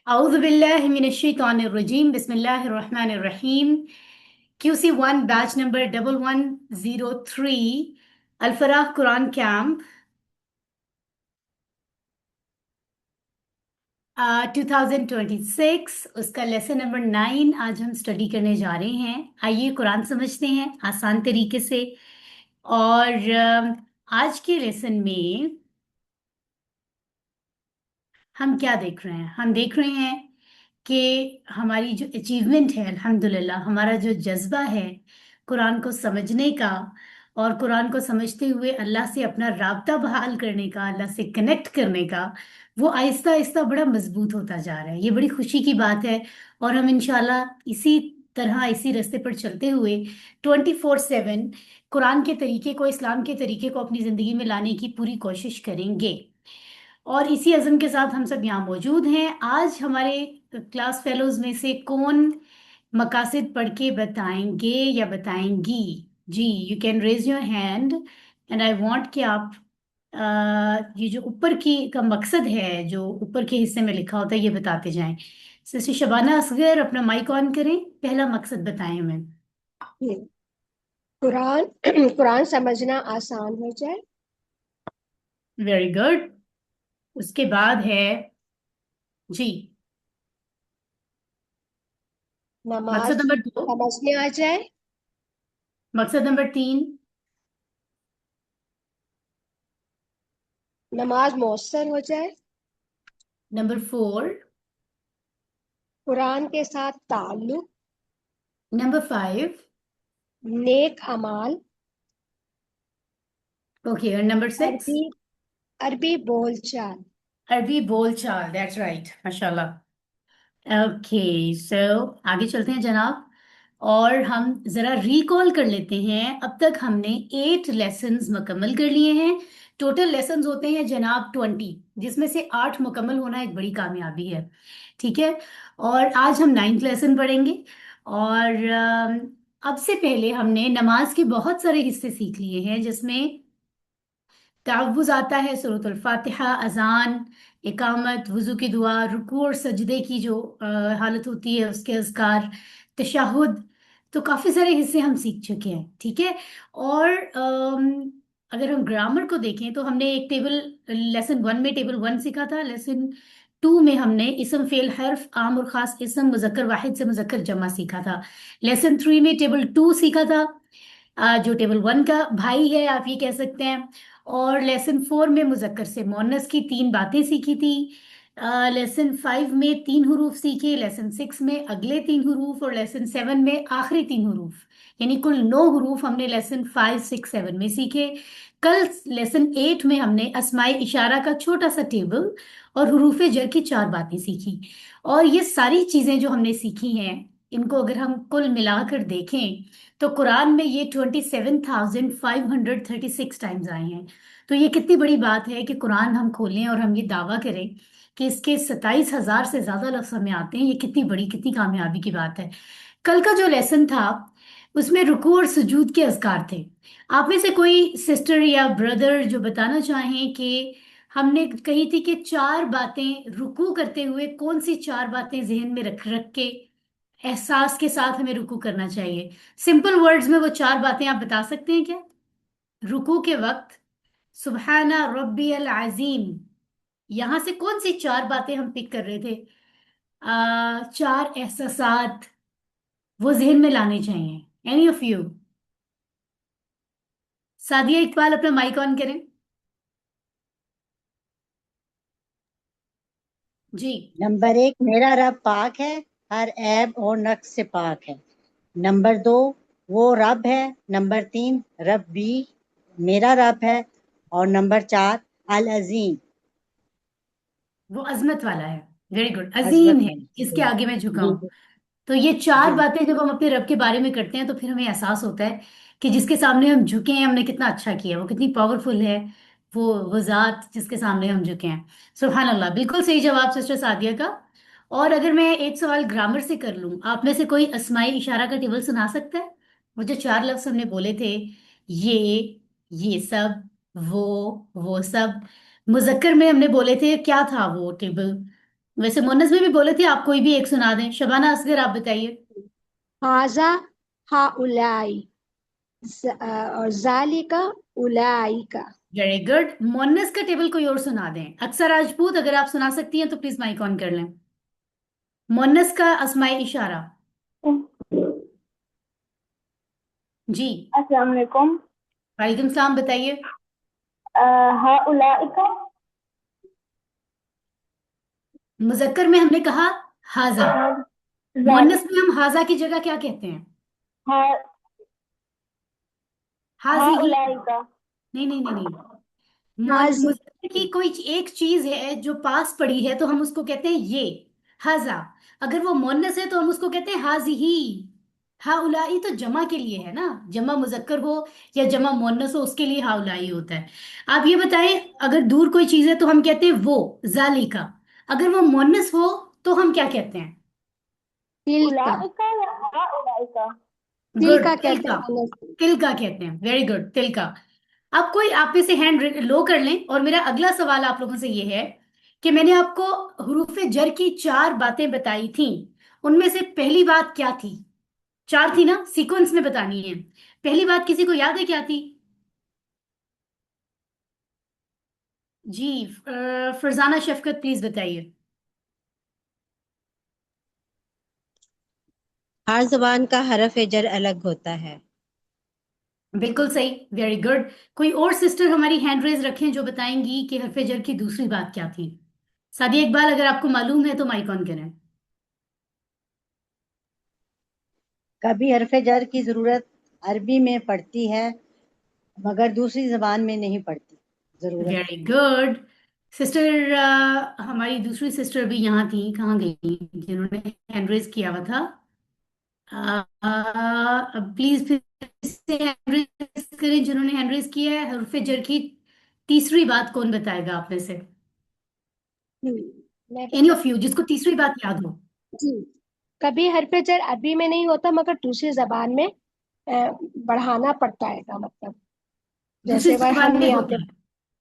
أعوذ بالله من الشيطان الرجيم بسم الله الرحمن الرحيم QC1 batch number 1103 Al-Farah Quran Camp 2026 उसका लेसन नंबर 9 आज हम स्टडी करने जा रहे हैं। आइए कुरान समझते हैं आसान तरीके से। और आज के लेसन में हम क्या देख रहे हैं? हम देख रहे हैं कि हमारी जो अचीवमेंट है, अल्हम्दुलिल्लाह, हमारा जो जज्बा है कुरान को समझने का और कुरान को समझते हुए अल्लाह से अपना राब्ता बहाल करने का, अल्लाह से कनेक्ट करने का, वो आहिस्ता आहिस्ता बड़ा मजबूत होता जा रहा है। ये बड़ी खुशी की बात है। और हम इंशाल्लाह इसी तरह इसी रास्ते पर चलते हुए 24/7 कुरान के तरीके को, इस्लाम के तरीके को अपनी ज़िंदगी में लाने की पूरी कोशिश करेंगे। और इसी अज़म के साथ हम सब यहाँ मौजूद हैं। आज हमारे क्लास फेलोज में से कौन मकासिद पढ़ के बताएंगे या बताएंगी? जी, you can raise your hand and I want कि आप ये जो ऊपर की का मकसद है, जो ऊपर के हिस्से में लिखा होता है, ये बताते जाएं। सिस्टर शबाना असगर, अपना माइक ऑन करें, पहला मकसद बताएं हमें। कुरान कुरान समझना आसान हो जाए। Very good. उसके बाद है जी नमाज मकसद नंबर 2, समझने आ जाए। मकसद नंबर 3, नमाज मौसर हो जाए। नंबर 4, कुरान के साथ ताल्लुक, नंबर 5, नेक अमाल, ओके, और नंबर 6, अरबी अरबी बोलचाल। अरबी बोलचाल। दैट्स राइट, माशाल्लाह। ओके, सो आगे चलते हैं जनाब। और हम जरा रिकॉल कर लेते हैं। अब तक हमने 8 लेसन्स मुकम्मल कर लिए हैं। टोटल लेसन्स होते हैं जनाब 20, जिसमें से 8 मुकम्मल होना एक बड़ी कामयाबी है। ठीक है। और आज हम 9th लेसन पढ़ेंगे। और अब से पहले हमने नमाज के बहुत सारे हिस्से सीख लिए हैं, जिसमें तहव्वुज़ आता है, सूरतुल फातिहा, अजान, इकामत, वुजू की दुआ, रुकू और सजदे की जो हालत होती है उसके अज़कार, तशहुद। तो काफ़ी सारे हिस्से हम सीख चुके हैं। ठीक है। और अगर हम ग्रामर को देखें तो हमने एक टेबल, लेसन 1 में टेबल 1 सीखा था। लेसन 2 में हमने इसम फेल हर्फ आम और खास इसम मुजक्कर वाहिद से मुजक्कर जमा सीखा था। लेसन 3 में टेबल 2 सीखा था, जो टेबल 1 का भाई है, आप ये कह सकते हैं। और लेसन 4 में मुजक्कर से मोनस की 3 बातें सीखी थी। लेसन 5 में 3 हरूफ सीखे, लेसन 6 में अगले 3 हरूफ, और लेसन 7 में आखिरी 3 हरूफ। यानी कुल 9 हरूफ हमने लेसन 5, 6, 7 में सीखे। कल लेसन 8 में हमने अस्माई इशारा का छोटा सा टेबल और हरूफ जर की 4 बातें सीखी। और ये सारी चीजें जो हमने सीखी हैं, इनको अगर हम कुल मिलाकर देखें तो कुरान में ये 27,536 टाइम्स आए हैं। तो ये कितनी बड़ी बात है कि कुरान हम खोलें और हम ये दावा करें कि इसके 27,000 से ज्यादा लफ्ज हमें आते हैं। ये कितनी बड़ी, कितनी कामयाबी की बात है। कल का जो लेसन था उसमें रुकू और सुजूद के अज़कार थे। आप में से कोई सिस्टर या ब्रदर जो बताना चाहें कि हमने कही थी कि 4 बातें रुकू करते हुए, कौन सी 4 बातें जहन में रख रख के एहसास के साथ हमें रुकू करना चाहिए? सिंपल वर्ड्स में वो 4 बातें आप बता सकते हैं क्या? रुकू के वक्त सुबहाना रब्बी अल अजीम, यहां से कौन सी 4 बातें हम पिक कर रहे थे? 4 एहसासात वो जहन में लाने चाहिए। Any of you? Sadia Iqbal, अपना माइक ऑन करें। जी। नंबर 1, मेरा रब पाक है, हर ऐब और नक्स से पाक है। नंबर 2, वो रब है। नंबर 3, रब भी मेरा रब है। और नंबर 4, अल अजीम, वो अजमत वाला है। वेरी गुड, अजीम अजमत है, वाली। इसके जी आगे मैं जी झुकाऊं। तो ये 4 जी बातें जब हम अपने रब के बारे में करते हैं तो फिर हमें एहसास होता है कि जिसके सामने हम झुके हैं, हमने कितना अच्छा किया, वो कितनी पावरफुल है। वो जात जिसके सामने हम झुके हैं। सुभान अल्लाह, बिल्कुल सही जवाब सिस्टर सादिया का। और अगर मैं एक सवाल ग्रामर से कर लूं, आप में से कोई अस्माई इशारा का टेबल सुना सकता है? वो जो 4 लफ्ज हमने बोले थे, ये सब, वो सब, मुजक्कर में हमने बोले थे, क्या था वो टेबल? वैसे मुन्नस में भी बोले थे आप कोई भी एक सुना दें। शबाना असगर आप बताइए। हाजा हाउलाई और जालिका उलाइका। Very good. मुन्नस का टेबल कोई और सुना दें। अक्सर राजपूत, अगर आप सुना सकती हैं तो प्लीज माइक ऑन कर लें। मुन्नस का अस्माए इशारा। जी। अस्सलाम वालेकुम। वालेकुम सलाम, बताइए। हाउलाइका। मुजक्कर में हमने कहा हाजा। मुन्नस में हम हाजा की जगह क्या कहते हैं? हाजी ही। हाउलाइका। नहीं नहीं नहीं नहीं। हाजी। मुजक्कर की कोई एक चीज है जो पास पड़ी है तो हम उसको कहते हैं ये हाजा। अगर वो मुन्नस है तो हम उसको कहते हैं हाजी ही। हाउलाई तो जमा के लिए है ना, जमा मुजक्कर हो या जमा मुन्नस हो उसके लिए हाउलाई होता है। आप ये बताएं, अगर दूर कोई चीज है तो हम कहते हैं वो जालिका। अगर वो मुन्नस हो तो हम क्या कहते हैं? तिलका। उलाइका या हाउलाइका। गुड, तिलका कहते तिलका। हैं मुन्नस। तिलका कहते हैं, वेरी गुड, तिलका। अब कोई आप में से हैंड लो कर लें, और मेरा अगला सवाल आप लोगों से ये है कि मैंने आपको हुरूफ जर की 4 बातें बताई थी। उनमें से पहली बात क्या थी? 4 थी ना, सीक्वेंस में बतानी है। पहली बात किसी को याद है क्या थी? जी, फरजाना शफकत प्लीज बताइए। हर जबान का हरफ जर अलग होता है। बिल्कुल सही, वेरी गुड। कोई और सिस्टर हमारी हैंड रेज रखें जो बताएंगी कि हरफ जर की दूसरी बात क्या थी। सादिया इकबाल, अगर आपको मालूम है तो माइक ऑन करें। कभी हरफ जर की जरूरत अरबी में पड़ती है मगर दूसरी जबान में नहीं पड़ती जरूरत। Very good. सिस्टर, हमारी दूसरी सिस्टर भी यहाँ थी, कहाँ गई जिन्होंने हैंड रेज किया हुआ था? प्लीज फिर से हैंड रेज करें जिन्होंने हैंड रेज किया है। हरफ जर की तीसरी बात कौन बताएगा आप में से? मैं एनी बता। ऑफ यू जिसको तीसरी बात याद हो। जी। कभी हरफ जर अरबी में नहीं होता मगर दूसरी जबान में बढ़ाना पड़ता है का मतलब। दूसरी जैसे वह जबान हम में यहाँ होता पे। है।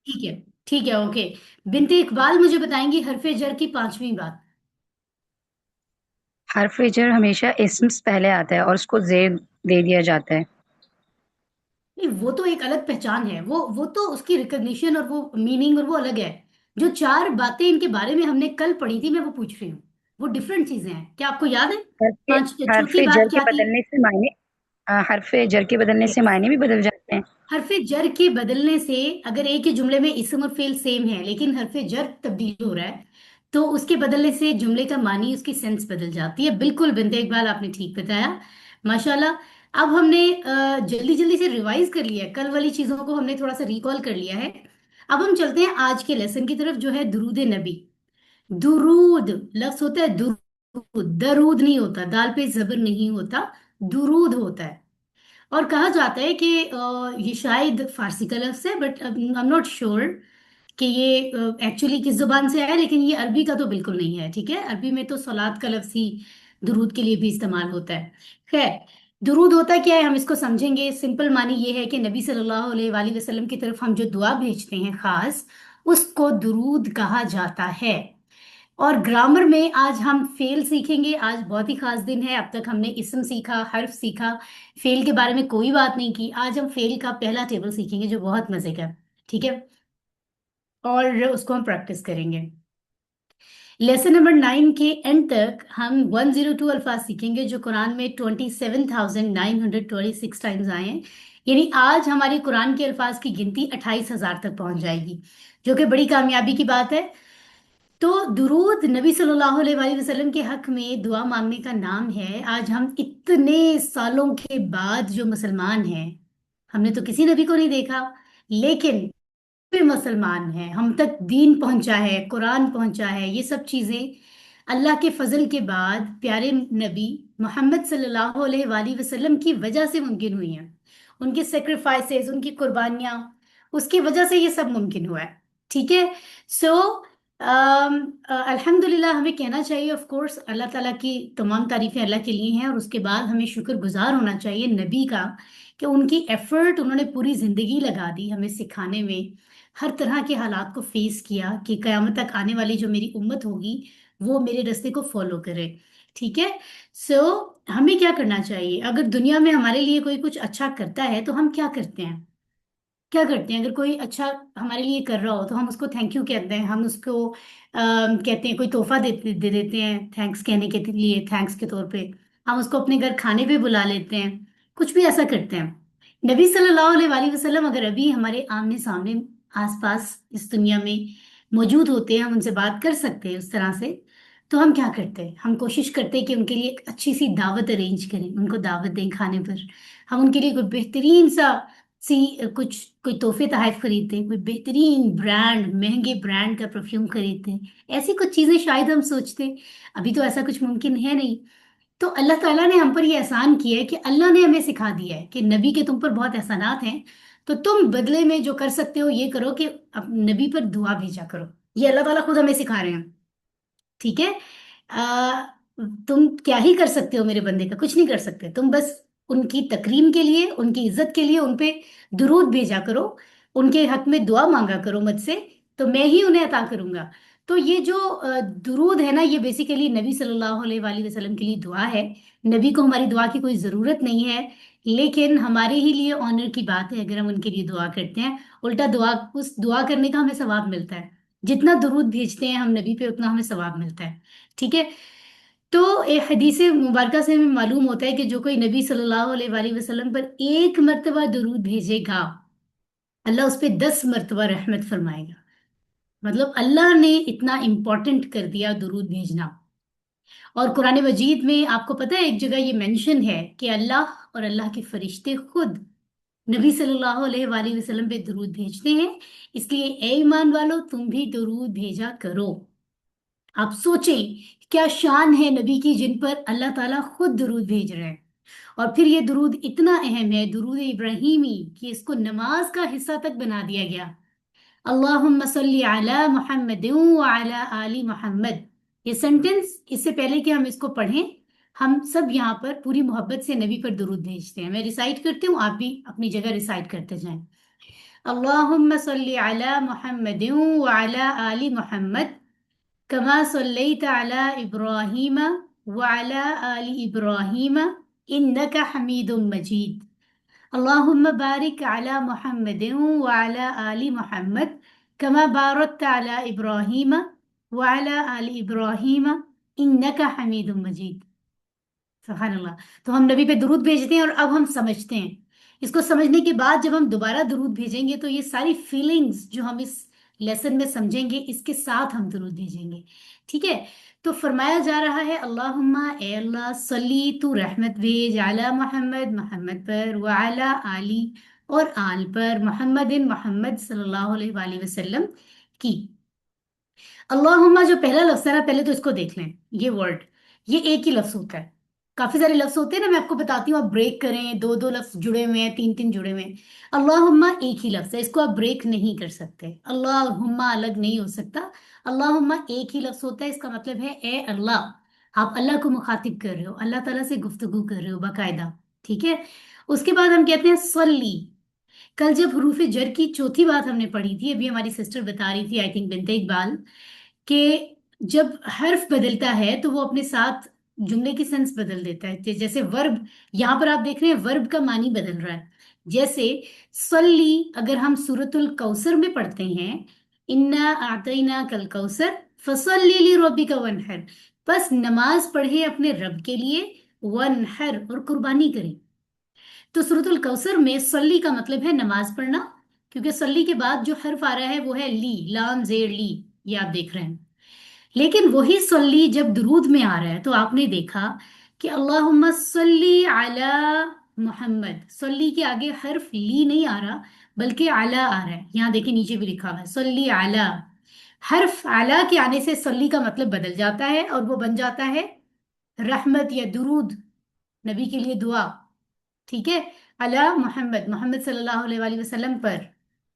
ठीक है, ठीक है, ओके। बिनते इकबाल मुझे बताएंगी हरफ जर की पांचवी बात। हर्फ जर हमेशा इस्म पहले आता है और उसको जेर दे दिया जाता है। नहीं, वो तो एक अलग पहचान है, वो तो उसकी रिकग्निशन और वो मीनिंग और वो अलग है। जो 4 बातें इनके बारे में हमने कल पढ़ी थी मैं वो पूछ रही हूँ। वो डिफरेंट चीजें हैं, क्या आपको याद है? हर्फ पांच हर्फ चौथी जर बात के क्या थी? बदलने से मायने हर्फ जर के बदलने से यस। मायने भी बदल जाते हैं। हरफ जर के बदलने से, अगर एक ही जुमले में इस्म और फेल सेम है लेकिन हरफ जर तब्दील हो रहा है तो उसके बदलने से जुमले का मानी, उसकी सेंस बदल जाती है। बिल्कुल बिनते इकबाल, आपने ठीक बताया, माशाल्लाह। अब हमने जल्दी जल्दी से रिवाइज कर लिया है, कल वाली चीजों को हमने थोड़ा सा रिकॉल कर लिया है। अब हम चलते हैं आज के लेसन की तरफ जो है दुरूद नबी। दुरूद लफ्ज होता है दुरूद, दरूद नहीं होता, दाल पे जबर नहीं होता, दुरूद होता है। और कहा जाता है कि ये शायद फारसी का लफ्ज है, but I am not sure कि ये एक्चुअली किस जुबान से आया है, लेकिन ये अरबी का तो बिल्कुल नहीं है। ठीक है, अरबी में तो सलात का लफ्ज ही दुरूद के लिए भी इस्तेमाल होता है। खैर, दुरूद होता क्या है हम इसको समझेंगे। सिंपल मानी ये है कि नबी सल्लल्लाहु अलैहि वसल्लम की तरफ हम जो दुआ भेजते हैं खास, उसको दुरूद कहा जाता है। और ग्रामर में आज हम फेल सीखेंगे। आज बहुत ही खास दिन है, अब तक हमने इसम सीखा, हर्फ सीखा, फेल के बारे में कोई बात नहीं की। आज हम फेल का पहला टेबल सीखेंगे जो बहुत मजे का है। ठीक है, और उसको हम प्रैक्टिस करेंगे। लेसन नंबर 9 के एंड तक हम 102 अल्फाज सीखेंगे जो कुरान में 27,926 टाइम्स आए हैं। यानी आज हमारी कुरान के अल्फाज की गिनती 28,000 तक पहुंच जाएगी, जो कि बड़ी कामयाबी की बात है। तो दुरूद नबी सल्लल्लाहु अलैहि वसल्लम के हक में दुआ मांगने का नाम है। आज हम इतने सालों के बाद जो मुसलमान हैं, हमने तो किसी नबी को नहीं देखा, लेकिन भी मुसलमान हैं, हम तक दीन पहुंचा है, कुरान पहुंचा है, ये सब चीजें अल्लाह के फजल के बाद प्यारे नबी मोहम्मद सल्लल्लाहु अलैहि वसल्लम की वजह से मुमकिन हुई हैं। उनके सेक्रीफाइसेस, उनकी कुर्बानियां, उसकी वजह से ये सब मुमकिन हुआ है। ठीक है, सो अल्हम्दुलिल्लाह हमें कहना चाहिए, ऑफ कोर्स अल्लाह ताला की तमाम तारीफें अल्लाह के लिए हैं, और उसके बाद हमें शुक्रगुजार होना चाहिए नबी का कि उनकी एफर्ट, उन्होंने पूरी जिंदगी लगा दी हमें सिखाने में, ہر طرح کے حالات کو فیس کیا کہ قیامت تک آنے والی جو میری امت ہوگی وہ میرے راستے کو فالو کرے. ٹھیک ہے. سو ہمیں کیا کرنا چاہیے؟ اگر دنیا میں ہمارے لیے کوئی کچھ اچھا کرتا ہے تو ہم کیا کرتے ہیں؟ کیا کرتے ہیں؟ اگر کوئی اچھا ہمارے لیے کر رہا ہو تو ہم اس کو تھینک یو کہتے ہیں، ہم اس کو کہتے ہیں، کوئی تحفہ دے دیتے ہیں تھینکس کہنے کے لیے، تھینکس کے طور پہ ہم اس کو اپنے گھر کھانے پہ بلا لیتے ہیں، کچھ بھی ایسا کرتے ہیں. نبی صلی اللہ علیہ وآلہ وسلم اگر ابھی ہمارے آمنے سامنے آس پاس اس دنیا میں موجود ہوتے ہیں، ہم ان سے بات کر سکتے ہیں اس طرح سے، تو ہم کیا کرتے ہیں؟ ہم کوشش کرتے ہیں کہ ان کے لیے ایک اچھی سی دعوت ارینج کریں، ان کو دعوت دیں کھانے پر. ہم ان کے لیے کوئی بہترین سا سی کچھ کوئی تحفے تحائف خریدتے ہیں، کوئی بہترین برانڈ، مہنگے برانڈ کا پرفیوم خریدتے ہیں. ایسی کچھ چیزیں شاید ہم سوچتے ہیں. ابھی تو ایسا کچھ ممکن ہے نہیں. تو اللہ تعالیٰ نے ہم پر یہ احسان کیا ہے کہ اللہ نے ہمیں سکھا دیا ہے کہ نبی کے تم پر بہت احسانات ہیں، تو تم بدلے میں جو کر سکتے ہو یہ کرو کہ نبی پر دعا بھیجا کرو. یہ اللہ تعالیٰ خود ہمیں سکھا رہے ہیں. ٹھیک ہے. آ, تم کیا ہی کر سکتے ہو میرے بندے کا؟ کچھ نہیں کر سکتے. تم بس ان کی تکریم کے لیے، ان کی عزت کے لیے ان پہ درود بھیجا کرو، ان کے حق میں دعا مانگا کرو مجھ سے، تو میں ہی انہیں عطا کروں گا. تو یہ جو درود ہے نا، یہ بیسیکلی نبی صلی اللہ علیہ وآلہ وسلم کے لیے دعا ہے. نبی کو ہماری دعا کی کوئی ضرورت نہیں ہے، لیکن ہمارے ہی لیے آنر کی بات ہے اگر ہم ان کے لیے دعا کرتے ہیں. الٹا اس دعا کرنے کا ہمیں ثواب ملتا ہے. جتنا درود بھیجتے ہیں ہم نبی پہ اتنا ہمیں ثواب ملتا ہے. ٹھیک ہے. تو ایک حدیث مبارکہ سے ہمیں معلوم ہوتا ہے کہ جو کوئی نبی صلی اللہ علیہ وآلہ وسلم پر ایک مرتبہ درود بھیجے گا، اللہ اس پہ 10 مرتبہ رحمت فرمائے گا. مطلب اللہ نے اتنا امپورٹنٹ کر دیا درود بھیجنا. اور قرآن مجید میں آپ کو پتہ ہے ایک جگہ یہ مینشن ہے کہ اللہ اور اللہ کے فرشتے خود نبی صلی اللہ علیہ وآلہ وسلم پہ درود بھیجتے ہیں. اس لیے اے ایمان والو تم بھی درود بھیجا کرو. آپ سوچیں کیا شان ہے نبی کی جن پر اللہ تعالیٰ خود درود بھیج رہے ہیں. اور پھر یہ درود اتنا اہم ہے، درود ابراہیمی، کہ اس کو نماز کا حصہ تک بنا دیا گیا. اللہم صلی علی محمد وعلی آل محمد. یہ سنٹنس، اس سے پہلے کہ ہم اس کو پڑھیں، ہم سب یہاں پر پوری محبت سے نبی پر درود بھیجتے ہیں. میں ریسائٹ کرتی ہوں، آپ بھی اپنی جگہ ریسائٹ کرتے جائیں. اللہم صلی علی محمد وعلی آل محمد کما صلیت علی ابراہیم وعلی آل ابراہیم انک حمید مجید. اللہم بارک علی محمد وعلی آل محمد کما بارکت علی ابراہیم وعلی آل ابراہیم انک حمید مجید. سبحان اللہ. تو ہم نبی پہ درود بھیجتے ہیں اور اب ہم سمجھتے ہیں. اس کو سمجھنے کے بعد جب ہم دوبارہ درود بھیجیں گے تو یہ ساری فیلنگز جو ہم اس لیسن میں سمجھیں گے اس کے ساتھ ہم درود بھیجیں گے. ٹھیک ہے. تو فرمایا جا رہا ہے اللہم اے اللہ صلی تو رحمت بھیج علی محمد محمد پر وعلی آلی اور آل پر محمد محمد صلی اللہ علیہ وآلہ وسلم کی. اللہم جو پہلا لفظ ہے نا، پہلے تو اس کو دیکھ لیں. یہ ورڈ، یہ ایک ہی لفظ ہوتا ہے. کافی سارے لفظ ہوتے ہیں نا، میں آپ کو بتاتی ہوں، آپ بریک کریں، دو دو لفظ جڑے ہوئے ہیں، تین تین جڑے ہوئے ہیں. اللہم ایک ہی لفظ ہے، اس کو آپ بریک نہیں کر سکتے. اللہم الگ نہیں ہو سکتا. اللہم ایک ہی لفظ ہوتا ہے. اس کا مطلب ہے اے اللہ. آپ اللہ کو مخاطب کر رہے ہو، اللہ تعالیٰ سے گفتگو کر رہے ہو باقاعدہ. ٹھیک ہے. اس کے بعد ہم کہتے ہیں صلی. کل جب حروف جر کی چوتھی بات ہم نے پڑھی تھی، ابھی ہماری سسٹر بتا رہی تھی، آئی تھنک بنت اقبال، کہ جب حرف بدلتا ہے تو وہ اپنے ساتھ جملے کی سینس بدل دیتا ہے. جیسے ورب، یہاں پر آپ دیکھ رہے ہیں ورب کا معنی بدل رہا ہے. جیسے صلی اگر ہم سورۃ الکوثر میں پڑھتے ہیں، انا اعطیناک الکوثر فصلی لربک وانحر، بس نماز پڑھے اپنے رب کے لیے، وانحر اور قربانی کریں. تو سورۃ الکوثر میں صلی کا مطلب ہے نماز پڑھنا، کیونکہ صلی کے بعد جو حرف آ رہا ہے وہ ہے لی، لام زیر لی، یہ آپ دیکھ رہے ہیں. لیکن وہی صلی جب درود میں آ رہا ہے تو آپ نے دیکھا کہ اللہم صلی علی محمد، صلی کے آگے حرف لی نہیں آ رہا بلکہ علی آ رہا ہے. یہاں دیکھیں نیچے بھی لکھا ہوا ہے صلی علی. حرف علی کے آنے سے صلی کا مطلب بدل جاتا ہے اور وہ بن جاتا ہے رحمت یا درود، نبی کے لیے دعا. ٹھیک ہے. علی محمد، محمد صلی اللہ علیہ وآلہ وسلم پر.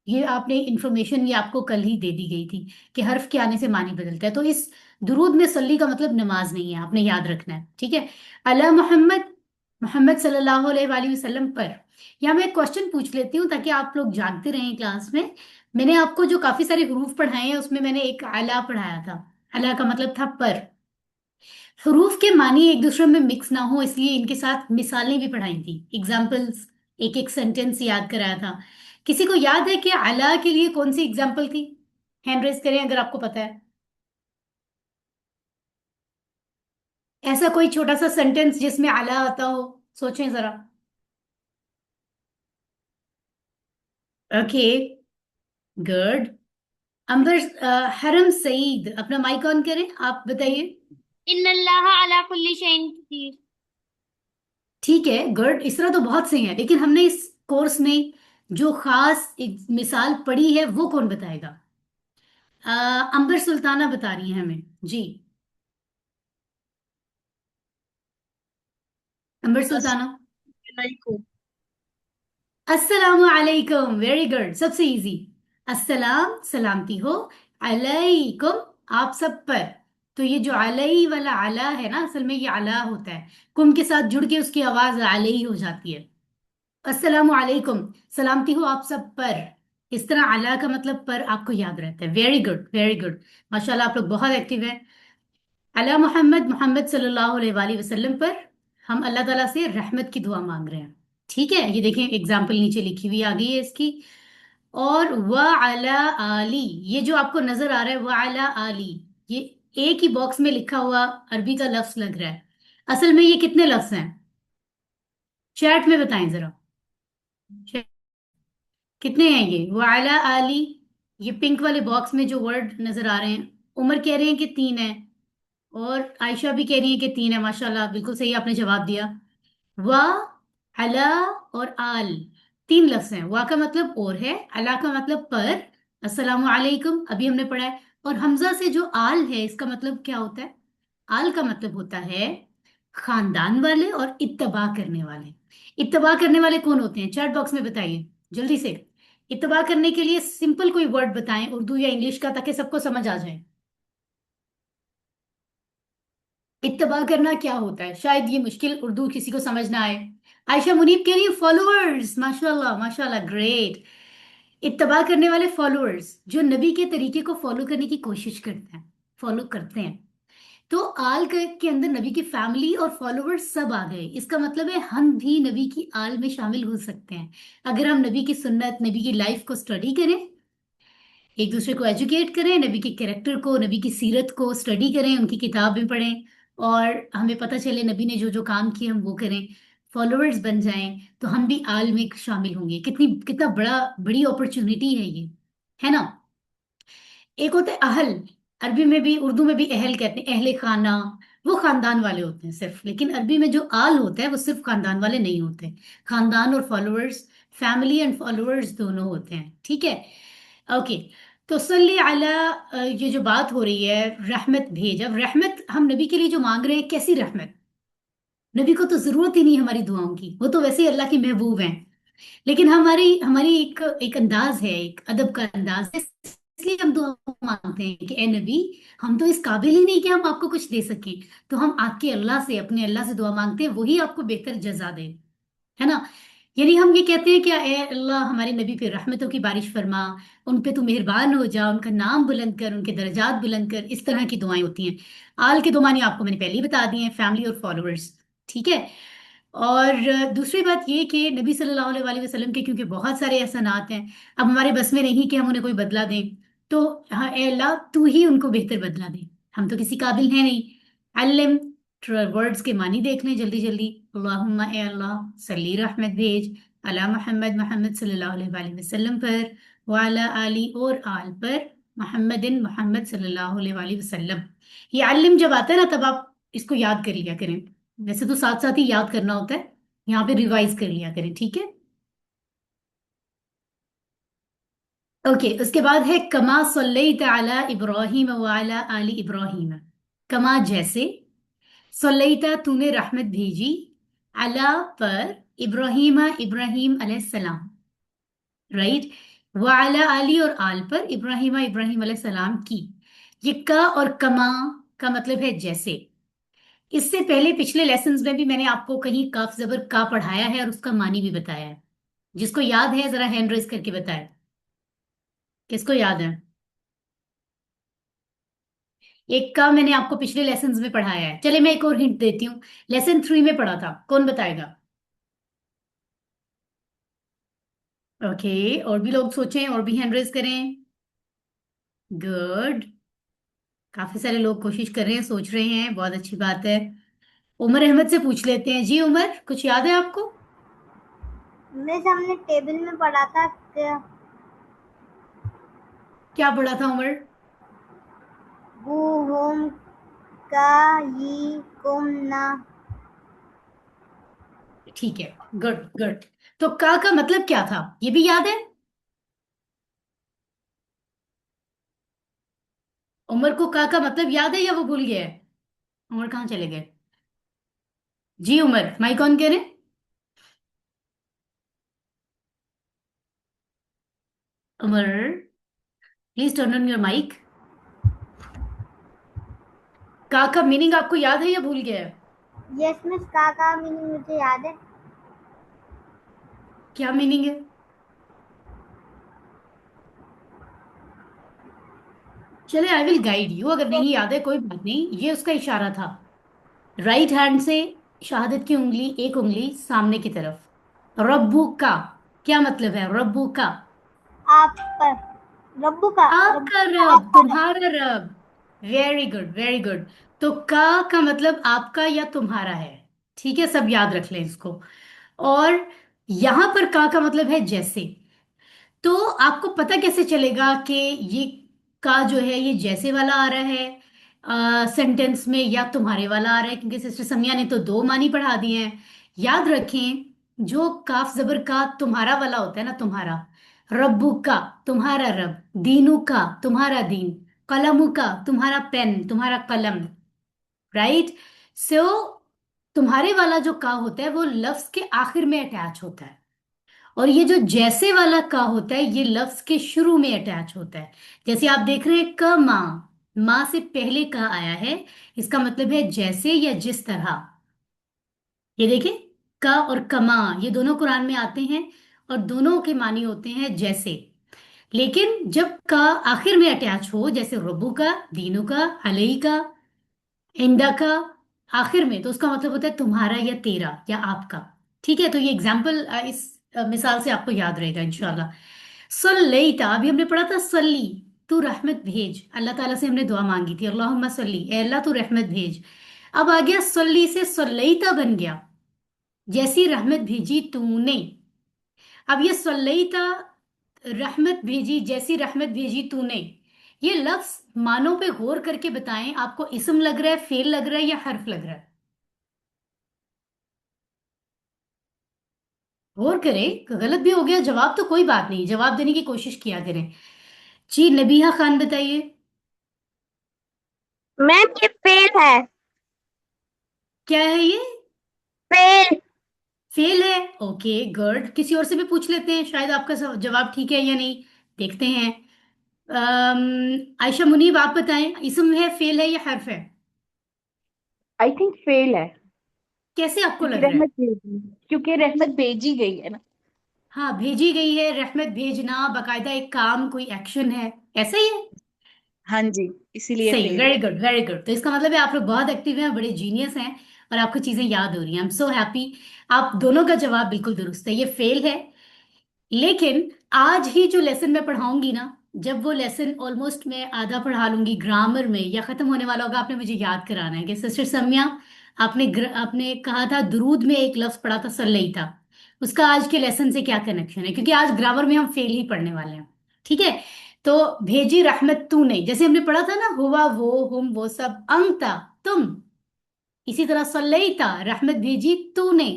یہ آپ نے انفارمیشن یہ آپ کو کل ہی دے دی گئی تھی کہ حرف کے آنے سے معنی بدلتا ہے. تو اس درود میں صلی کا مطلب نماز نہیں ہے، آپ نے یاد رکھنا ہے. ٹھیک ہے. علی محمد، محمد صلی اللہ علیہ وآلہ وسلم پر. یا میں ایک کوشچن پوچھ لیتی ہوں تاکہ آپ لوگ جانتے رہیں کلاس میں. میں نے آپ کو جو کافی سارے حروف پڑھائے ہیں اس میں میں نے ایک اعلیٰ پڑھایا تھا. اعلیٰ کا مطلب تھا پر. حروف کے معنی ایک دوسرے میں مکس نہ ہو اس لیے ان کے ساتھ مثالیں بھی پڑھائی تھی, ایگزامپلس, ایک ایک سینٹینس یاد کرایا تھا. کسی کو یاد ہے کہ اعلیٰ کے لیے کون سی ایگزامپل تھی؟ ہینڈ ریز کریں اگر آپ کو پتا ہے. ایسا کوئی چھوٹا سا سینٹینس جس میں اعلیٰ آتا ہو, سوچیں ذرا. Okay, good. امبر, حرم سعید اپنا مائک آن کریں, آپ بتائیے. ان اللہ علی کل شیء قدیر. ٹھیک ہے, گڈ. اس طرح تو بہت سے ہیں لیکن ہم نے اس کورس میں جو خاص ایک مثال پڑھی ہے وہ کون بتائے گا؟ امبر سلطانہ بتا رہی ہیں ہمیں. جی, امبر سلطانہ. السلام علیکم, ویری گڈ, سب سے ایزی. السلام سلامتی ہو, علیکم آپ سب پر. تو یہ جو علیہ والا علا ہے نا, اصل میں یہ علا ہوتا ہے, کم کے ساتھ جڑ کے اس کی آواز علیہ ہو جاتی ہے. السلام علیکم, سلامتی ہو آپ سب پر. اس طرح علا کا مطلب پر آپ کو یاد رہتا ہے. ویری گڈ, ویری گڈ, ماشاء اللہ آپ لوگ بہت ایکٹیو ہیں. علی محمد, محمد صلی اللہ علیہ وآلہ وسلم پر ہم اللہ تعالیٰ سے رحمت کی دعا مانگ رہے ہیں. ٹھیک ہے, یہ دیکھیں ایگزامپل نیچے لکھی ہوئی آ گئی ہے اس کی. اور وَعَلَى آلی, یہ جو آپ کو نظر آ رہا ہے وَعَلَى آلی, یہ ایک ہی باکس میں لکھا ہوا عربی کا لفظ لگ رہا ہے. اصل میں یہ کتنے لفظ ہیں؟ چیٹ میں بتائیں ذرا, کتنے ہیں یہ وَعَلَى آلی. یہ پنک والے باکس میں جو ورڈ نظر آ رہے ہیں, عمر کہہ رہے ہیں کہ 3 ہیں, اور عائشہ بھی کہہ رہی ہے کہ 3 ہے. ماشاءاللہ, بالکل صحیح آپ نے جواب دیا. وا, علا اور آل, 3 لفظ ہیں. وا کا مطلب اور ہے, علا کا مطلب پر, السلام علیکم ابھی ہم نے پڑھا ہے. اور حمزہ سے جو آل ہے اس کا مطلب کیا ہوتا ہے؟ آل کا مطلب ہوتا ہے خاندان والے اور اتباع کرنے والے. اتباع کرنے والے کون ہوتے ہیں؟ چیٹ باکس میں بتائیے جلدی سے. اتباع کرنے کے لیے سمپل کوئی ورڈ بتائیں, اردو یا انگلش کا, تاکہ سب کو سمجھ آ جائے. اتباع کرنا کیا ہوتا ہے؟ شاید یہ مشکل اردو کسی کو سمجھ نہ آئے. عائشہ منیب کہہ رہی ہے فالوورز, ماشاء اللہ ماشاء اللہ, گریٹ. اتباع کرنے والے فالوورز جو نبی کے طریقے کو فالو کرنے کی کوشش کرتے ہیں, فالو کرتے ہیں. تو آل کے اندر نبی کی فیملی اور فالوورز سب آ گئے. اس کا مطلب ہے ہم بھی نبی کی آل میں شامل ہو سکتے ہیں اگر ہم نبی کی سنت, نبی کی لائف کو اسٹڈی کریں, ایک دوسرے کو ایجوکیٹ کریں, نبی کے کریکٹر کو, نبی کی سیرت کو اسٹڈی کریں, ان کی کتابیں پڑھیں, اور ہمیں پتہ چلے نبی نے جو جو کام کیے ہم وہ کریں, فالوورز بن جائیں, تو ہم بھی آل میں شامل ہوں گے. کتنا بڑی اپرچونٹی ہے یہ, ہے نا. ایک ہوتا ہے اہل, عربی میں بھی اردو میں بھی اہل کہتے ہیں, اہل خانہ, وہ خاندان والے ہوتے ہیں صرف. لیکن عربی میں جو آل ہوتا ہے وہ صرف خاندان والے نہیں ہوتے, خاندان اور فالوورز, فیملی اینڈ فالوورز دونوں ہوتے ہیں. ٹھیک ہے, اوکے. تو صلی علی, یہ جو بات ہو رہی ہے رحمت بھیج, اب رحمت ہم نبی کے لیے جو مانگ رہے ہیں, کیسی رحمت؟ نبی کو تو ضرورت ہی نہیں ہماری دعاؤں کی, وہ تو ویسے ہی اللہ کے محبوب ہیں. لیکن ہماری ایک انداز ہے, ایک ادب کا انداز ہے, اس لیے ہم دعا مانگتے ہیں کہ اے نبی, ہم تو اس قابل ہی نہیں کہ ہم آپ کو کچھ دے سکیں, تو ہم آپ کے اللہ سے, اپنے اللہ سے دعا مانگتے ہیں, وہی آپ کو بہتر جزا دے, ہے نا. یعنی ہم یہ کہتے ہیں کہ اے اللہ ہمارے نبی پہ رحمتوں کی بارش فرما, ان پہ تو مہربان ہو جا, ان کا نام بلند کر, ان کے درجات بلند کر, اس طرح کی دعائیں ہوتی ہیں. آل کے دو معنی آپ کو میں نے پہلے ہی بتا دی ہیں, فیملی اور فالوورز. ٹھیک ہے. اور دوسری بات یہ کہ نبی صلی اللہ علیہ وآلہ وسلم کے کیونکہ بہت سارے احسانات ہیں, اب ہمارے بس میں نہیں کہ ہم انہیں کوئی بدلہ دیں, تو ہاں اے اللہ تو ہی ان کو بہتر بدلہ دے, ہم تو کسی قابل ہیں نہیں. علم, ورڈز کے معنی دیکھ لیں جلدی جلدی. اللہم, اے اللہ, صلی رحمت بھیج, علی محمد, محمد صلی اللہ علیہ وآلہ وسلم پر, وعلی آلی اور آل پر, محمد, محمد صلی اللہ علیہ وآلہ وسلم. یہ علم جب آتا ہے نا تب آپ اس کو یاد کر لیا کریں, ویسے تو ساتھ ساتھ ہی یاد کرنا ہوتا ہے, یہاں پہ ریوائز کر لیا کریں. ٹھیک ہے, اوکے. اس کے بعد ہے کما صلیت علی ابراہیم وعلی آل ابراہیم, کما جیسے, صلیتا تو نے رحمت بھیجی, علی پر, ابراہیم ابراہیم علیہ السلام, رائٹ, وعلی علی اور آل پر, ابراہیم ابراہیم علیہ السلام کی. یہ کا اور کما کا مطلب ہے جیسے. اس سے پہلے پچھلے لیسنز میں بھی میں نے آپ کو کہیں کاف زبر کا پڑھایا ہے اور اس کا معنی بھی بتایا ہے. جس کو یاد ہے ذرا ہینڈ ریز کر کے بتائے. किसको याद है? एक का मैंने आपको पिछले लेसन्स में पढ़ाया है। चलिए मैं एक और हिंट देती हूँ। लेसन 3 में पढ़ा था, कौन बताएगा? ओके, और भी लोग सोचें, और भी हैंड रेज करें। गुड। काफी सारे लोग कोशिश कर रहे हैं, सोच रहे हैं, बहुत अच्छी बात है। उमर अहमद से पूछ लेते हैं। जी उमर, कुछ याद है आपको? मिस हमने टेबल में पढ़ा था कि क्या पढ़ा था उमर? गु होम का यी कुम ना। ठीक है, गुड गुड। तो का मतलब क्या था, ये भी याद है? उमर को का मतलब याद है या वो भूल गया है? उमर कहाँ चले गए? जी उमर, माइक ऑन करें। Umar, please turn on your mic. का मीनिंग आपको याद है या भूल गया है? यस मिस, का मीनिंग मुझे याद है। क्या मीनिंग है? चले, आई विल गाइड यू। अगर नहीं याद है कोई बात नहीं, ये उसका इशारा था। राइट हैंड से शहादत की उंगली, एक उंगली सामने की तरफ। रब्बू का क्या मतलब है? रब्बू का आप पर रब्बू का आपका रब, आपका रब। तुम्हारा रब। Very good very good. तो का मतलब आपका या तुम्हारा है। ठीक है, सब याद रख लें इसको। और यहां पर का मतलब है जैसे। तो आपको पता कैसे चलेगा कि ये का जो है ये जैसे वाला आ रहा है सेंटेंस में, या तुम्हारे वाला आ रहा है? क्योंकि सिस्टर समिया ने तो दो मानी पढ़ा दिए हैं। याद रखें, जो काफ जबर का तुम्हारा वाला होता है ना, तुम्हारा। रब्बू का तुम्हारा रब, दीनू का तुम्हारा दीन, कलमू का तुम्हारा पेन, तुम्हारा कलम। राइट। सो तुम्हारे वाला जो का होता है वो लफ्ज के आखिर में अटैच होता है, और ये जो जैसे वाला का होता है ये लफ्ज के शुरू में अटैच होता है। जैसे आप देख रहे हैं, क माँ से पहले का आया है, इसका मतलब है जैसे या जिस तरह। ये देखिए, का और कमा ये दोनों कुरान में आते हैं, और दोनों के मानी होते हैं जैसे। लेकिन जब का आखिर में अटैच हो, जैसे रब्बू का, दीनू का, अलई का, इंदा का, आखिर में, तो उसका मतलब होता है तुम्हारा या तेरा या आपका। ठीक है, तो ये एग्जाम्पल इस मिसाल से आपको याद रहेगा इंशाल्लाह। सल्लैता, अभी हमने पढ़ा था सल्ली, तू रहमत भेज। अल्लाह ताला से हमने दुआ मांगी थी, अल्लाहुम्मा सल्ली, ए अल्लाह तू रहमत भेज। अब आ गया सल्ली से सल्लैता बन गया, जैसी रहमत भेजी तूने। अब ये सल्लैता, रहमत भेजी, जैसी रहमत भेजी तूने, ये लफ्ज मानों पे गौर करके बताएं, आपको इसम लग रहा है, फेल लग रहा है, या हर्फ लग रहा है? गौर करें, गलत भी हो गया जवाब तो कोई बात नहीं, जवाब देने की कोशिश किया करें। जी नबीहा खान बताइए। मैम ये फेल है। क्या है ये? फेल। फेल है। ओके गुड, किसी और से भी पूछ लेते हैं, शायद आपका जवाब ठीक है या नहीं, देखते हैं। आयशा मुनीब आप बताएं, इसम है, फेल है, या हर्फ है? आई थिंक फेल है, कैसे आपको क्योंकि लग रहा है? रहमत भेजी गई है ना। हाँ, भेजी गई है, रहमत भेजना बाकायदा एक काम, कोई एक्शन है, ऐसा ही है। हाँ जी, इसीलिए सही, फेल है। Very good very good. तो इसका मतलब है आप लोग बहुत एक्टिव हैं, बड़े जीनियस हैं, और आपको चीजें याद हो रही हैं। आई एम सो हैप्पी। आप दोनों का जवाब बिल्कुल दुरुस्त है, ये फेल है। लेकिन आज ही जो लेसन मैं पढ़ाऊंगी ना, जब वो लेसन ऑलमोस्ट मैं आधा पढ़ा लूंगी ग्रामर में, या खत्म होने वाला होगा, आपने मुझे याद कराना है कि सिस्टर समिया, आपने कहा था दुरूद में एक लफ्ज पढ़ा था सल्लई था, उसका आज के लेसन से क्या कनेक्शन है, क्योंकि आज ग्रामर में हम फेल ही पढ़ने वाले हैं। ठीक है, तो भेजी रहमत तूने, जैसे हमने पढ़ा था ना, हुआ वो, हुम वो सब, अंता तुम, इसी तरह सल्लैता रहमत भेजी तूने।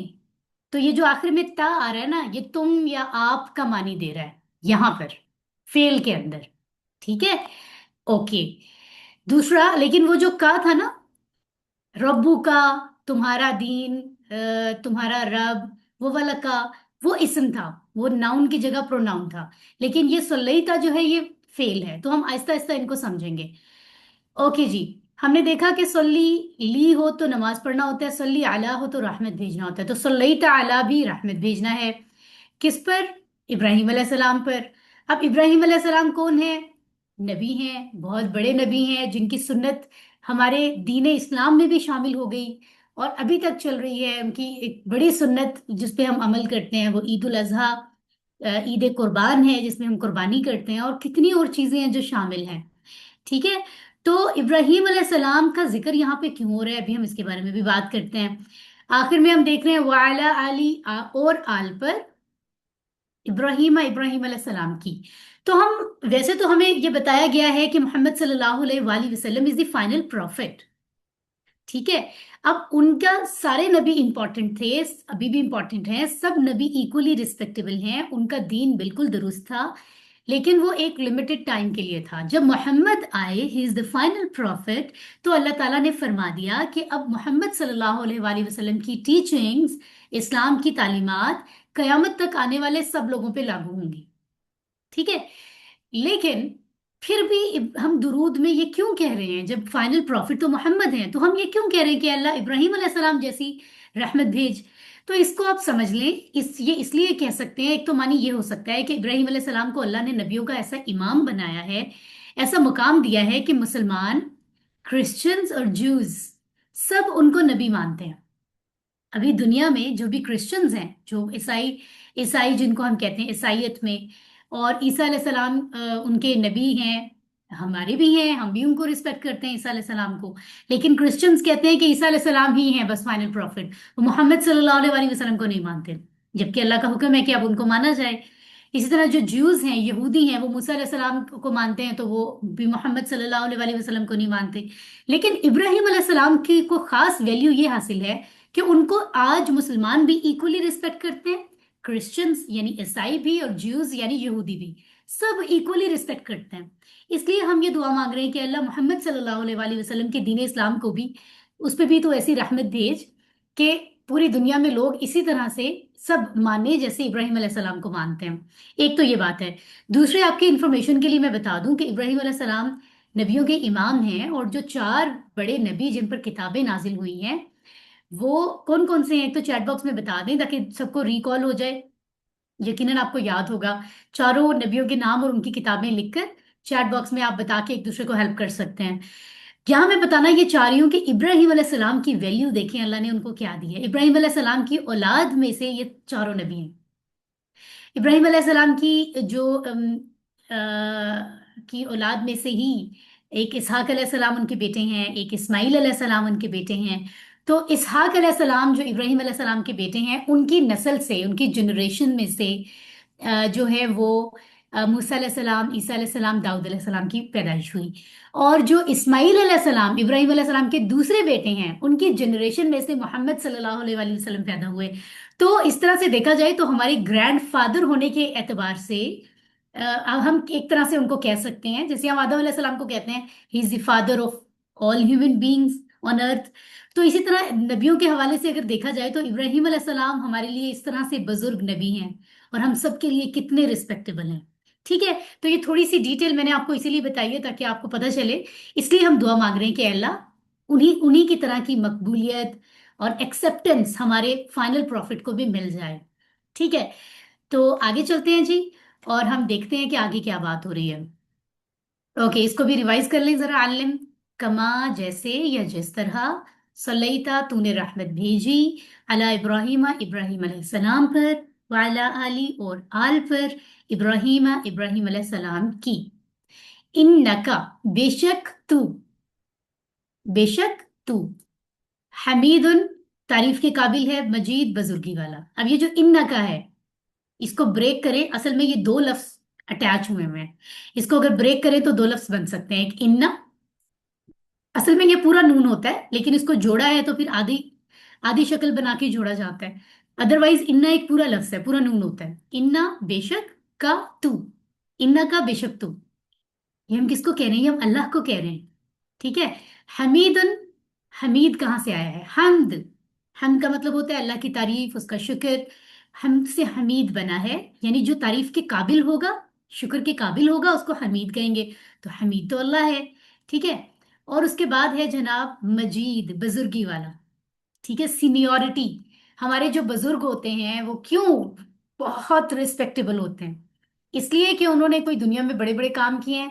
तो ये जो आखिर में ता आ रहा है ना, ये तुम या आप का मानी दे रहा है यहां पर, फेल के अंदर। ठीक है, ओके। दूसरा, लेकिन वो जो का था ना, रब्बू का, तुम्हारा दीन, तुम्हारा रब, वो वाला का, वो इसम था, वो नाउन की जगह प्रोनाउन था। लेकिन ये सल्लैता जो है ये फेल है, तो हम आहिस्ता आहिस्ता इनको समझेंगे। ओके जी, हमने देखा कि सल्ली ली हो तो नमाज पढ़ना होता है, सल्ली आला हो तो रहमत भेजना होता है। तो सल्ली ताला भी रहमत भेजना है, किस पर? इब्राहिम अलैहिस्सलाम पर। अब इब्राहिम अलैहिस्सलाम कौन है? नबी हैं, बहुत बड़े नबी हैं, जिनकी सुन्नत हमारे दीन इस्लाम में भी शामिल हो गई और अभी तक चल रही है। उनकी एक बड़ी सुन्नत जिस पे हम अमल करते हैं वो ईद उल अजहा, ईद कुर्बान है, जिसमें हम कुर्बानी करते हैं, और कितनी और चीजें हैं जो शामिल हैं। ठीक है। तो इब्राहिम अलैहिस्सलाम का जिक्र यहाँ पे क्यों हो रहा है, अभी हम इसके बारे में भी बात करते हैं। आखिर में हम देख रहे हैं वाला अली और आल पर इब्राहिम अलैहिस्सलाम की। तो हम वैसे तो हमें ये बताया गया है कि मोहम्मद सल्लल्लाहु अलैहि वसल्लम इज द फाइनल प्रॉफिट। ठीक है। अब उनका सारे नबी इंपॉर्टेंट थे, अभी भी इंपॉर्टेंट हैं, सब नबी इक्वली रिस्पेक्टेबल हैं, उनका दीन बिल्कुल दुरुस्त था, लेकिन वो एक लिमिटेड टाइम के लिए था। जब मोहम्मद आए, he is the final profit, तो अल्लाह ताला ने फरमा दिया कि अब मोहम्मद सल्लल्लाहु अलैहि वसल्लम की टीचिंग्स, इस्लाम की तालीमात कयामत तक आने वाले सब लोगों पे लागू होंगी। ठीक है। लेकिन फिर भी हम दुरूद में ये क्यों कह रहे हैं, जब फाइनल प्रॉफिट तो मोहम्मद हैं, तो हम ये क्यों कह रहे हैं कि अल्लाह इब्राहिम अलैहिस्सलाम जैसी रहमत भेज? तो इसको आप समझ लें, ये इसलिए कह सकते हैं, एक तो मानी ये हो सकता है कि इब्राहिम अलैहिस्सलाम को अल्लाह ने नबियों का ऐसा इमाम बनाया है, ऐसा मुकाम दिया है कि मुसलमान, क्रिश्चियंस और जूस सब उनको नबी मानते हैं। अभी दुनिया में जो भी क्रिश्चियंस हैं, जो ईसाई ईसाई जिनको हम कहते हैं ईसाइयत में, और ईसा अलैहिस्सलाम उनके नबी हैं, हमारे भी हैं, हम भी उनको रिस्पेक्ट करते हैं ईसा अलैहिस्सलाम को। लेकिन क्रिश्चियंस कहते हैं कि ईसा अलैहिस्सलाम ही हैं बस फाइनल प्रॉफिट, वो मोहम्मद सल्लल्लाहु अलैहि वसल्लम को नहीं मानते, जबकि अल्लाह का हुक्म है कि अब उनको माना जाए। इसी तरह जो ज्यूज हैं, यहूदी हैं, वो मूसा अलैहिस्सलाम को मानते हैं, तो वो भी मोहम्मद सल्लल्लाहु अलैहि वसल्लम को नहीं मानते। लेकिन इब्राहिम अलैहिस्सलाम की को खास वैल्यू ये हासिल है कि उनको आज मुसलमान भी इक्वली रिस्पेक्ट करते हैं, क्रिश्चियंस यानी ईसाई भी और ज्यूज यानी यहूदी भी, सब इक्वली रिस्पेक्ट करते हैं। इसलिए हम ये दुआ मांग रहे हैं कि अल्लाह मोहम्मद सल्लल्लाहु अलैहि वसल्लम के दीन इस्लाम को भी, उस पर भी तो ऐसी रहमत भेज कि पूरी दुनिया में लोग इसी तरह से सब माने जैसे इब्राहिम अलैहिस्सलाम को मानते हैं। एक तो ये बात है। दूसरे, आपके इंफॉर्मेशन के लिए मैं बता दूं कि इब्राहिम अलैहिस्सलाम नबियों के इमाम हैं, और जो 4 बड़े नबी जिन पर किताबें नाजिल हुई हैं वो कौन कौन से हैं, एक तो चैट बॉक्स में बता दें ताकि सबको रिकॉल हो जाए। यकीनन आपको याद होगा, चारों नबियों के नाम और उनकी किताबें लिखकर चैट बॉक्स में आप बता के एक दूसरे को हेल्प कर सकते हैं। यहाँ मैं बताना ये चाह रही हूँ कि इब्राहिम अलैहिस्सलाम की वैल्यू देखें, अल्लाह ने उनको क्या दी है। इब्राहिम अलैहिस्सलाम की औलाद में से ये चारों नबी हैं। इब्राहिम अलैहिस्सलाम की जो की औलाद में से ही एक इसहाक अलैहिस्सलाम उनके बेटे हैं, एक इस्माइल अलैहिस्सलाम उनके बेटे हैं। तो इसहाक अलैहिस्सलाम जो इब्राहिम अलैहिस्सलाम के बेटे हैं, उनकी नस्ल से, उनकी जनरेशन में से जो है वो मूसा अलैहिस्सलाम, ईसा अलैहिस्सलाम, दाऊद अलैहिस्सलाम की पैदाइश हुई। और जो इस्माइल अलैहिस्सलाम इब्राहिम अलैहिस्सलाम के दूसरे बेटे हैं, उनकी जनरेशन में से मोहम्मद सल्लल्लाहु अलैहि वसल्लम पैदा हुए। तो इस तरह से देखा जाए तो हमारे ग्रैंड फादर होने के एतबार से अब हम एक तरह से उनको कह सकते हैं, जैसे हम आदम अलैहिस्सलाम को कहते हैं he is the father of all human beings on earth. तो इसी तरह नबियों के हवाले से अगर देखा जाए तो इब्राहिम अलैहिस्सलाम हमारे लिए इस तरह से बुजुर्ग नबी हैं, और हम सब के लिए कितने रिस्पेक्टेबल हैं। ठीक है। तो ये थोड़ी सी डिटेल मैंने आपको इसीलिए बताई है ताकि आपको पता चले। इसलिए हम दुआ मांग रहे हैं कि अल्लाह उन्हीं उन्हीं की तरह की मकबूलियत और एक्सेप्टेंस हमारे फाइनल प्रॉफिट को भी मिल जाए। ठीक है। तो आगे चलते हैं जी, और हम देखते हैं कि आगे क्या बात हो रही है। ओके, इसको भी रिवाइज कर लें जरा। आलिम, कमा जैसे या जिस तरह, सल्लैता तूने रहमत भेजी, अला इब्राहिम इब्राहिम अलैहिस्सलाम पर, वाला आली और आल पर, इब्राहिम अलैहिस्सलाम की। इन्नका बेशक तू, बेशक तू, हमीदुन तारीफ के काबिल है, मजीद बुजुर्गी वाला। अब ये जो इन्नका है, इसको ब्रेक करें, असल में ये 2 लफ्ज अटैच हुए हुए हैं। इसको अगर ब्रेक करें तो 2 लफ्ज बन सकते हैं। एक इन्ना, असल में ये पूरा नून होता है, लेकिन इसको जोड़ा है तो फिर आधी आधी शक्ल बना के जोड़ा जाता है। अदरवाइज इन्ना एक पूरा लफ्ज है, पूरा नून होता है। इन्ना बेशक का तू, इन्ना का बेशक तू, ये हम किसको कह रहे हैं? ये हम अल्लाह को कह रहे हैं। ठीक है। हमीदुन, हमीद कहाँ से आया है? हमद, हमद का मतलब होता है अल्लाह की तारीफ, उसका शुक्र। हमद से हमीद बना है, यानी जो तारीफ के काबिल होगा, शुक्र के काबिल होगा, उसको हमीद कहेंगे। तो हमीद तो अल्लाह है। ठीक है। और उसके बाद है जनाब मजीद, बुजुर्गी वाला। ठीक है, सीनियोरिटी। हमारे जो बुजुर्ग होते हैं वो क्यों बहुत रिस्पेक्टेबल होते हैं, اس لیے کہ انہوں نے کوئی دنیا میں بڑے بڑے کام کیے ہیں؟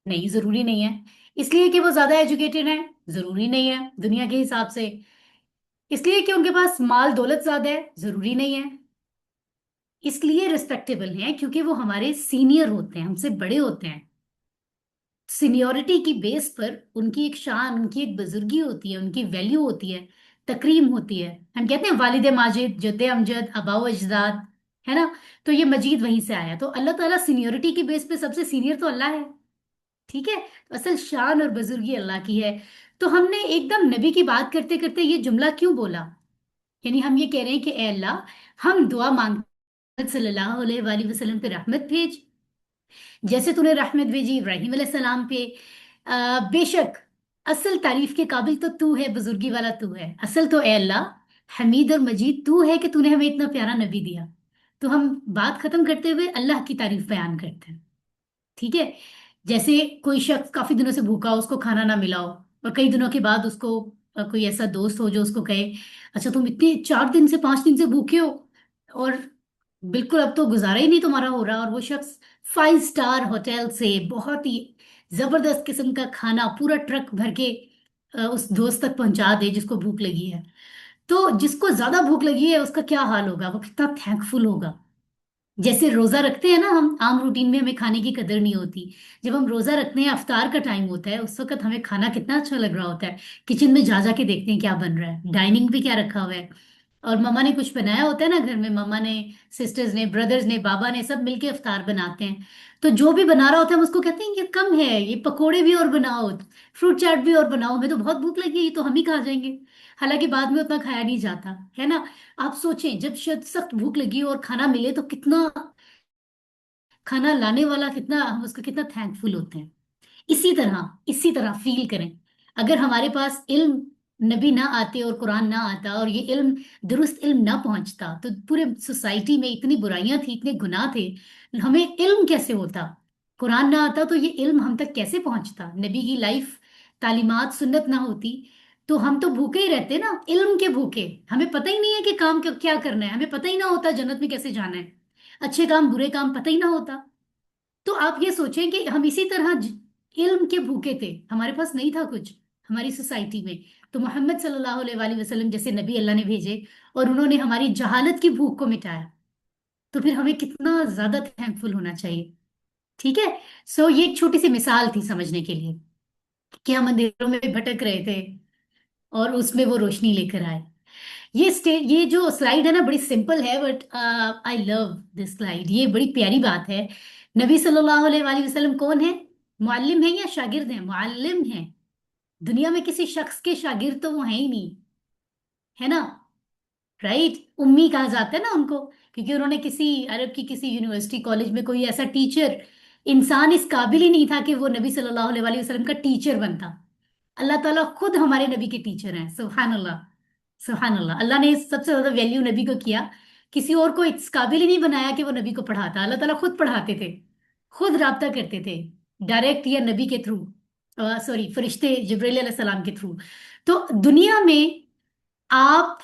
نہیں، ضروری نہیں ہے۔ اس لیے کہ وہ زیادہ ایجوکیٹڈ ہیں؟ ضروری نہیں ہے دنیا کے حساب سے۔ اس لیے کہ ان کے پاس مال دولت زیادہ ہے؟ ضروری نہیں ہے۔ اس لیے ریسپیکٹیبل ہیں کیونکہ وہ ہمارے سینئر ہوتے ہیں، ہم سے بڑے ہوتے ہیں۔ سینیورٹی کی بیس پر ان کی ایک شان، ان کی ایک بزرگی ہوتی ہے، ان کی ویلیو ہوتی ہے، تکریم ہوتی ہے۔ ہم کہتے ہیں والد ماجد، جد امجد، آباء و اجداد، ہے نا؟ تو یہ مجید وہیں سے آیا۔ تو اللہ تعالیٰ سینیورٹی کی بیس پہ سب سے سینئر تو اللہ ہے، ٹھیک ہے؟ تو اصل شان اور بزرگی اللہ کی ہے۔ تو ہم نے ایک دم نبی کی بات کرتے کرتے یہ جملہ کیوں بولا؟ یعنی ہم یہ کہہ رہے ہیں کہ اے اللہ، ہم دعا مانگتے ہیں صلی اللہ علیہ وآلہ وسلم پہ رحمت بھیج، جیسے تو نے رحمت بھیجی ابراہیم علیہ السلام پہ۔ بے شک اصل تعریف کے قابل تو ہے، بزرگی والا تو ہے۔ اصل تو اے اللہ حمید اور مجید تو ہے کہ تو نے ہمیں اتنا پیارا نبی دیا۔ تو ہم بات ختم کرتے ہوئے اللہ کی تعریف بیان کرتے ہیں، ٹھیک ہے؟ جیسے کوئی شخص کافی دنوں سے بھوکا ہو، اس کو کھانا نہ ملا ہو، اور کئی دنوں کے بعد اس کو کوئی ایسا دوست ہو جو اس کو کہے اچھا تم اتنے 4 دن سے 5 دن سے بھوکے ہو، اور بالکل اب تو گزارا ہی نہیں تمہارا ہو رہا، اور وہ شخص 5 اسٹار ہوٹل سے بہت ہی زبردست قسم کا کھانا پورا ٹرک بھر کے اس دوست تک پہنچا دے جس کو بھوک لگی ہے، تو جس کو زیادہ بھوک لگی ہے اس کا کیا حال ہوگا؟ وہ کتنا تھینک فل ہوگا۔ جیسے روزہ رکھتے ہیں نا ہم، عام روٹین میں ہمیں کھانے کی قدر نہیں ہوتی، جب ہم روزہ رکھتے ہیں افطار کا ٹائم ہوتا ہے اس وقت ہمیں کھانا کتنا اچھا لگ رہا ہوتا ہے، کچن میں جا جا کے دیکھتے ہیں کیا بن رہا ہے، ڈائننگ پہ کیا رکھا ہوا ہے، اور مما نے کچھ بنایا ہوتا ہے نا گھر میں، مما نے، سسٹرز نے، بردرز نے، بابا نے، سب مل کے افطار بناتے ہیں، تو جو بھی بنا رہا ہوتا ہے ہم اس کو کہتے ہیں کہ کم ہے، یہ پکوڑے بھی اور بناؤ، فروٹ چاٹ بھی اور بناؤ، ہمیں تو بہت بھوک لگی ہے، یہ تو ہم ہی کھا جائیں گے، حالانکہ بعد میں اتنا کھایا نہیں جاتا ہے نا۔ آپ سوچیں جب سخت بھوک لگی ہو اور کھانا ملے تو کتنا، کھانا لانے والا کتنا، ہم اس کا کتنا تھینک فل ہوتے ہیں۔ اسی طرح فیل کریں، اگر ہمارے پاس علم، نبی نہ آتے اور قرآن نہ آتا اور یہ علم، درست علم نہ پہنچتا، تو پورے سوسائٹی میں اتنی برائیاں تھیں، اتنے گناہ تھے، ہمیں علم کیسے ہوتا؟ قرآن نہ آتا تو یہ علم ہم تک کیسے پہنچتا؟ نبی کی لائف، تعلیمات، سنت نہ ہوتی تو ہم تو بھوکے ہی رہتے نا، علم کے بھوکے، ہمیں پتہ ہی نہیں ہے کہ کام کیا کرنا ہے، ہمیں پتہ ہی نہ ہوتا جنت میں کیسے جانا ہے، اچھے کام برے کام پتہ ہی نہ ہوتا۔ تو آپ یہ سوچیں کہ ہم اسی طرح علم کے بھوکے تھے، ہمارے پاس نہیں تھا کچھ ہماری سوسائٹی میں، تو محمد صلی اللہ علیہ وآلہ وسلم جیسے نبی اللہ نے بھیجے اور انہوں نے ہماری جہالت کی بھوک کو مٹایا، تو پھر ہمیں کتنا زیادہ تھینک فل ہونا چاہیے، ٹھیک ہے؟ سو یہ ایک چھوٹی سی مثال تھی سمجھنے کے لیے کہ ہم اندھیروں میں بھٹک رہے تھے اور اس میں وہ روشنی لے کر آئے۔ یہ جو سلائیڈ ہے نا بڑی سمپل ہے، but I love this slide, یہ بڑی پیاری بات ہے۔ نبی صلی اللہ علیہ وآلہ وسلم کون ہے؟ معلم ہیں یا شاگرد ہیں؟ معلم ہیں۔ دنیا میں کسی شخص کے شاگرد تو وہ ہیں ہی نہیں، ہے نا؟ رائٹ، امی کہا جاتا ہے نا ان کو، کیونکہ انہوں نے کسی عرب کی کسی یونیورسٹی کالج میں کوئی ایسا ٹیچر، انسان اس قابل ہی نہیں تھا کہ وہ نبی صلی اللہ علیہ وآلہ وسلم کا ٹیچر بنتا۔ اللہ تعالیٰ خود ہمارے نبی کے ٹیچر ہیں، سبحان اللہ، سبحان اللہ۔ اللہ نے سب سے زیادہ ویلیو نبی کو کیا، کسی اور کو اس قابل ہی نہیں بنایا کہ وہ نبی کو پڑھاتا، اللہ تعالیٰ خود پڑھاتے تھے، خود رابطہ کرتے تھے، ڈائریکٹ یا نبی کے تھرو، سوری فرشتے جبرائیل علیہ السلام کے تھرو۔ تو دنیا میں آپ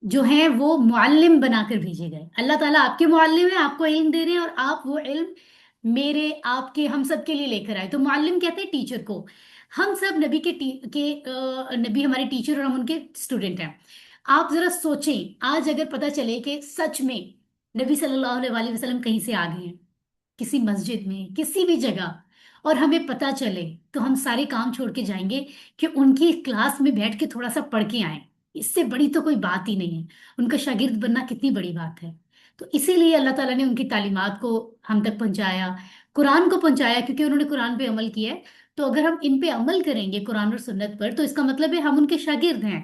جو ہیں وہ معلم بنا کر بھیجے گئے، اللہ تعالیٰ آپ کے معلم ہیں، آپ کو علم دے رہے ہیں، اور آپ وہ علم میرے، آپ کے، ہم سب کے لیے لے کر آئے۔ تو معلم کہتے ہیں ٹیچر کو، ہم سب نبی نبی ہمارے ٹیچر اور ہم ان کے اسٹوڈنٹ ہیں۔ آپ ذرا سوچیں آج اگر پتہ چلے کہ سچ میں نبی صلی اللہ علیہ وآلہ وسلم کہیں سے آ گئے ہیں، کسی مسجد میں، کسی بھی جگہ، اور ہمیں پتہ چلے، تو ہم سارے کام چھوڑ کے جائیں گے کہ ان کی کلاس میں بیٹھ کے تھوڑا سا پڑھ کے آئیں، اس سے بڑی تو کوئی بات ہی نہیں ہے، ان کا شاگرد بننا کتنی بڑی بات ہے۔ تو اسی لیے اللہ تعالیٰ نے ان کی تعلیمات کو ہم تک پہنچایا، قرآن کو پہنچایا، کیونکہ انہوں نے قرآن پہ عمل کیا ہے۔ تو اگر ہم ان پہ عمل کریں گے قرآن اور سنت پر، تو اس کا مطلب ہے ہم ان کے شاگرد ہیں،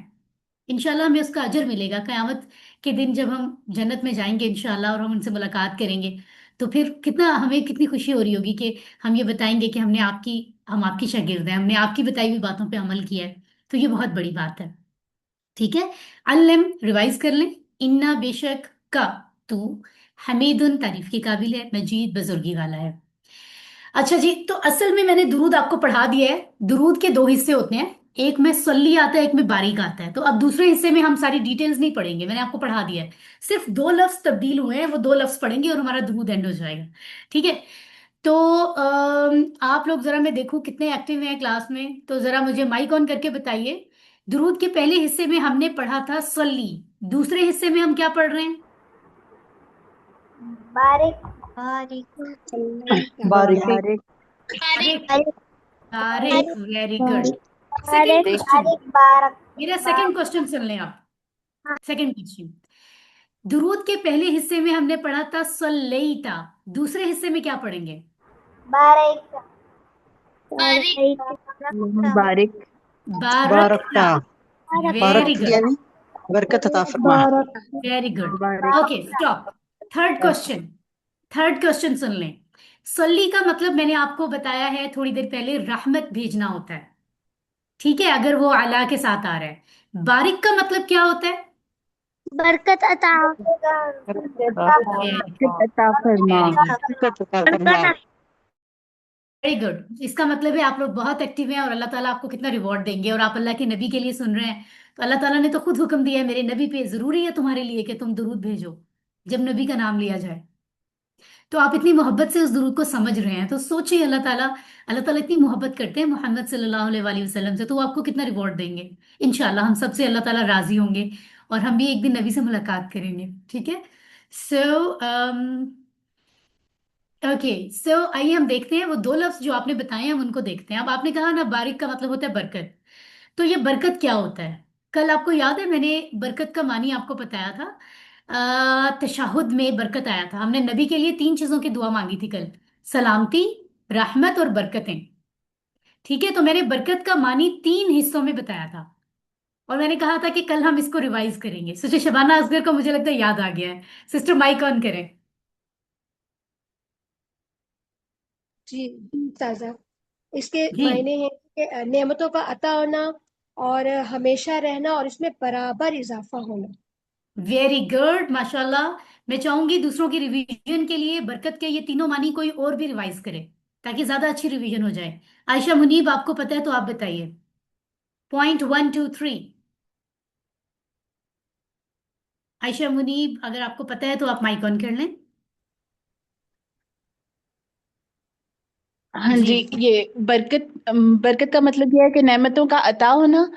انشاءاللہ ہمیں اس کا اجر ملے گا قیامت کے دن جب ہم جنت میں جائیں گے انشاءاللہ، اور ہم ان سے ملاقات کریں گے، تو پھر کتنا ہمیں کتنی خوشی ہو رہی ہوگی کہ ہم یہ بتائیں گے کہ ہم آپ کی شاگرد ہیں، ہم نے آپ کی بتائی ہوئی باتوں پہ عمل کیا ہے، تو یہ بہت بڑی بات ہے، ٹھیک ہے؟ علم ریوائز کر لیں، انا بے شک کا تو حمید تعریف کے قابل ہے، مجید بزرگی والا ہے۔ اچھا جی، تو اصل میں نے درود آپ کو پڑھا دیا ہے۔ درود کے 2 حصے ہوتے ہیں، एक में सल्ली आता है, एक में बारीक आता है। तो अब दूसरे हिस्से में हम सारी डिटेल्स नहीं पढ़ेंगे, मैंने आपको पढ़ा दिया है। सिर्फ दो लफ्ज तब्दील हुए हैं, वो दो लफ्ज पढ़ेंगे और हमारा दुरूद एंड हो जाएगा। ठीक है। तो आप लोग जरा मैं देखूं कितने एक्टिव हैं क्लास में, तो जरा मुझे माइक ऑन करके बताइए। दुरूद के पहले हिस्से में हमने पढ़ा था सल्ली, दूसरे हिस्से में हम क्या पढ़ रहे हैं? बारिक बारीक बारीक बारिक बारिक। बारिक बारिक, वेरी गुड। बारिक सेकेंड क्वेश्चन, बारिक बारक मेरा सेकंड क्वेश्चन सुन लें आप। सेकंड क्वेश्चन, दुरूद के पहले हिस्से में हमने पढ़ा था सल्लैता, दूसरे हिस्से में क्या पढ़ेंगे? बारिक बारिक बारिक बारकता, वेरी गुड, बरकत अता फरमा। Very good. बारिक okay stop. Third question, third question सुन लें। सल्ली का मतलब मैंने आपको बताया है थोड़ी देर पहले, रहमत भेजना होता है। ठीक है, अगर वो अला के साथ आ रहा है। बारिक का मतलब क्या होता है? बरकत अता अता फरमा। बरकत अता फरमा। Very good. इसका मतलब है आप लोग बहुत एक्टिव हैं और अल्लाह ताला आपको कितना रिवॉर्ड देंगे, और आप अल्लाह के नबी के लिए सुन रहे हैं। तो अल्लाह ताला ने तो खुद हुक्म दिया है मेरे नबी पे, जरूरी है तुम्हारे लिए कि तुम दुरूद भेजो जब नबी का नाम लिया जाए। तो आप इतनी मोहब्बत से उस दुरूद को समझ रहे हैं, तो सोचिए अल्लाह ताला इतनी मोहब्बत करते हैं मोहम्मद सल्लल्लाहु अलैहि वसल्लम से, तो वो आपको कितना रिवॉर्ड देंगे। इंशाल्लाह हम सबसे अल्लाह ताला राजी होंगे और हम भी एक दिन नबी से मुलाकात करेंगे। ठीक है। सो ओके, सो आइए हम देखते हैं वो दो लफ्ज जो आपने बताए हैं, हम उनको देखते हैं। अब आपने कहा ना बारिक का मतलब होता है बरकत, तो ये बरकत क्या होता है? कल आपको याद है मैंने बरकत का मानी आपको बताया था। तशहुद में बरकत आया था, हमने नबी के लिए तीन चीजों की दुआ मांगी थी कल, सलामती, रहमत और बरकतें। ठीक है, तो मैंने बरकत का मानी तीन हिस्सों में बताया था, और मैंने कहा था कि कल हम इसको रिवाइज करेंगे। सोचे शबाना असगर को मुझे लगता है याद आ गया है। सिस्टर माइक ऑन करें। जी ताजा। इसके जी, मायने हैं कि नेमतों का अता होना और हमेशा रहना और इसमें बराबर इजाफा होना। वेरी गुड, माशाल्लाह। मैं चाहूंगी दूसरों की रिवीजन के लिए बरकत के ये तीनों मानी कोई और भी रिवाइज करे, ताकि ज्यादा अच्छी रिवीजन हो जाए। आयशा मुनीब, आपको पता है तो आप बताइए। पॉइंट 1 2 3। आयशा मुनीब, अगर आपको पता है तो आप माइक ऑन कर लें। हाँ जी, जी, ये बरकत का मतलब ये है कि नेमतों का अता होना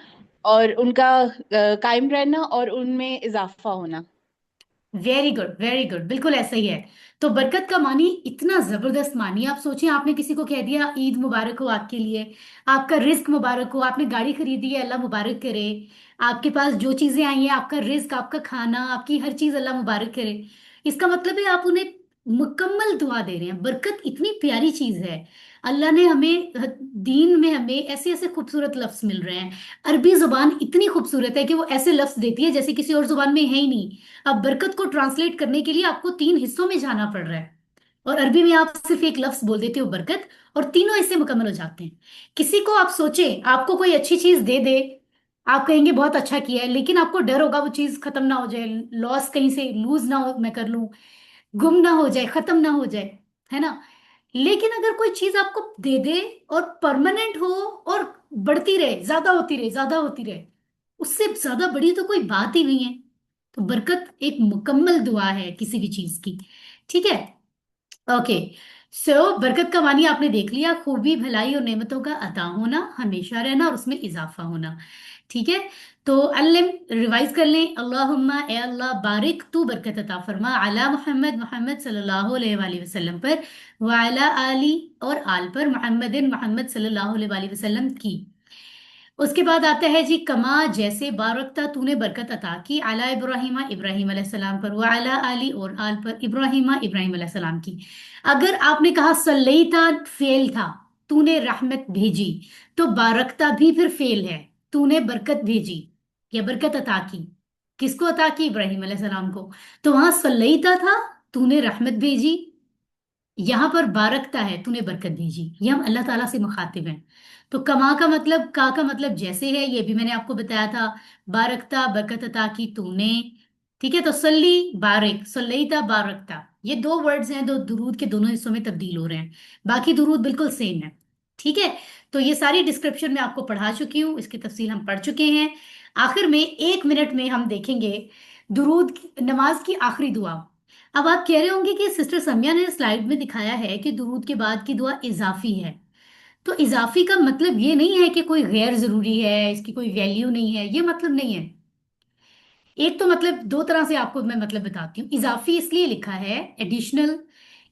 और उनका कायम रहना और उनमें इजाफा होना। वेरी गुड, वेरी गुड, बिल्कुल ऐसा ही है। तो बरकत का मानी इतना जबरदस्त मानी, आप सोचिए आपने किसी को कह दिया ईद मुबारक हो आपके लिए, आपका रिस्क मुबारक हो, आपने गाड़ी खरीदी है अल्लाह मुबारक करे, आपके पास जो चीजें आई हैं, आपका रिस्क, आपका खाना, आपकी हर चीज अल्लाह मुबारक करे। इसका मतलब है आप उन्हें मुकम्मल दुआ दे रहे हैं। बरकत इतनी प्यारी चीज है। अल्लाह ने हमें दीन में हमें ऐसे ऐसे खूबसूरत लफ्ज मिल रहे हैं। अरबी जुबान इतनी खूबसूरत है कि वो ऐसे लफ्ज देती है जैसे किसी और जुबान में है ही नहीं। अब बरकत को ट्रांसलेट करने के लिए आपको तीन हिस्सों में जाना पड़ रहा है, और अरबी में आप सिर्फ एक लफ्ज बोल देते हो बरकत, और तीनों हिस्से मुकम्मल हो जाते हैं। किसी को आप सोचे आपको कोई अच्छी चीज दे दे, आप कहेंगे बहुत अच्छा किया है, लेकिन आपको डर होगा वो चीज खत्म ना हो जाए, लॉस कहीं से लूज ना हो, मैं कर लूं, गुम ना हो जाए, खत्म ना हो जाए, है ना। लेकिन अगर कोई चीज आपको दे दे और परमानेंट हो और बढ़ती रहे, ज्यादा होती रहे, ज्यादा होती रहे, उससे ज्यादा बड़ी तो कोई बात ही नहीं है। तो बरकत एक मुकम्मल दुआ है किसी भी चीज की। ठीक है। ओके, सो बरकत का मानी आपने देख लिया, खूबी भलाई और नेमतों का अता होना, हमेशा रहना और उसमें इजाफा होना। ठीक है। तो अल्लाह रिवाइज कर लें। अल्लाहुम्मा, ए अल्लाह, बारिक तू बरकत अता फरमा, अला मोहम्मद, मोहम्मद सल्लल्लाहु अलैहि वसल्लम पर, व अला आली और आल पर, मोहम्मदिन, मोहम्मद सल्लल्लाहु अलैहि वसल्लम की। उसके बाद आता है जी, कमा जैसे बारकता तूने बरकत अता की, अला इब्राहिमा, इब्राहिम अलैहिस्सलाम पर, व अला आली और आल पर, इब्राहिमा, इब्राहिम अलैहिस्सलाम की। अगर आपने कहा सल्लैता फेल था, तूने रहमत भेजी, तो बारकता भी फिर फेल है, तूने बरकत भेजी या बरकत अता की। किसको अता की? इब्राहिम अलैहिस्सलाम को। तो वहां सल्लैता था, तूने रहमत भेजी, यहां पर बारकता है, तूने बरकत भेजी। ये हम अल्लाह ताला से मुखातिब हैं। तो कमा का मतलब, का मतलब जैसे है, ये भी मैंने आपको बताया था। बारकता, बरकत अता की तूने। ठीक है, तो सल्ली, बारिक, सल्लैता, बारकता, ये दो वर्ड्स हैं, दो दुरूद के दोनों हिस्सों में तब्दील हो रहे हैं। बाकी दुरूद बिल्कुल सेम है। ٹھیک ہے، تو یہ ساری ڈسکرپشن میں آپ کو پڑھا چکی ہوں، اس کی تفصیل ہم پڑھ چکے ہیں۔ آخر میں 1 منٹ میں ہم دیکھیں گے درود نماز کی آخری دعا۔ اب آپ کہہ رہے ہوں گے کہ سسٹر سمیہ نے سلائیڈ میں دکھایا ہے کہ درود کے بعد کی دعا اضافی ہے، تو اضافی کا مطلب یہ نہیں ہے کہ کوئی غیر ضروری ہے، اس کی کوئی ویلیو نہیں ہے، یہ مطلب نہیں ہے۔ ایک تو مطلب دو طرح سے آپ کو میں مطلب بتاتی ہوں۔ اضافی اس لیے لکھا ہے ایڈیشنل،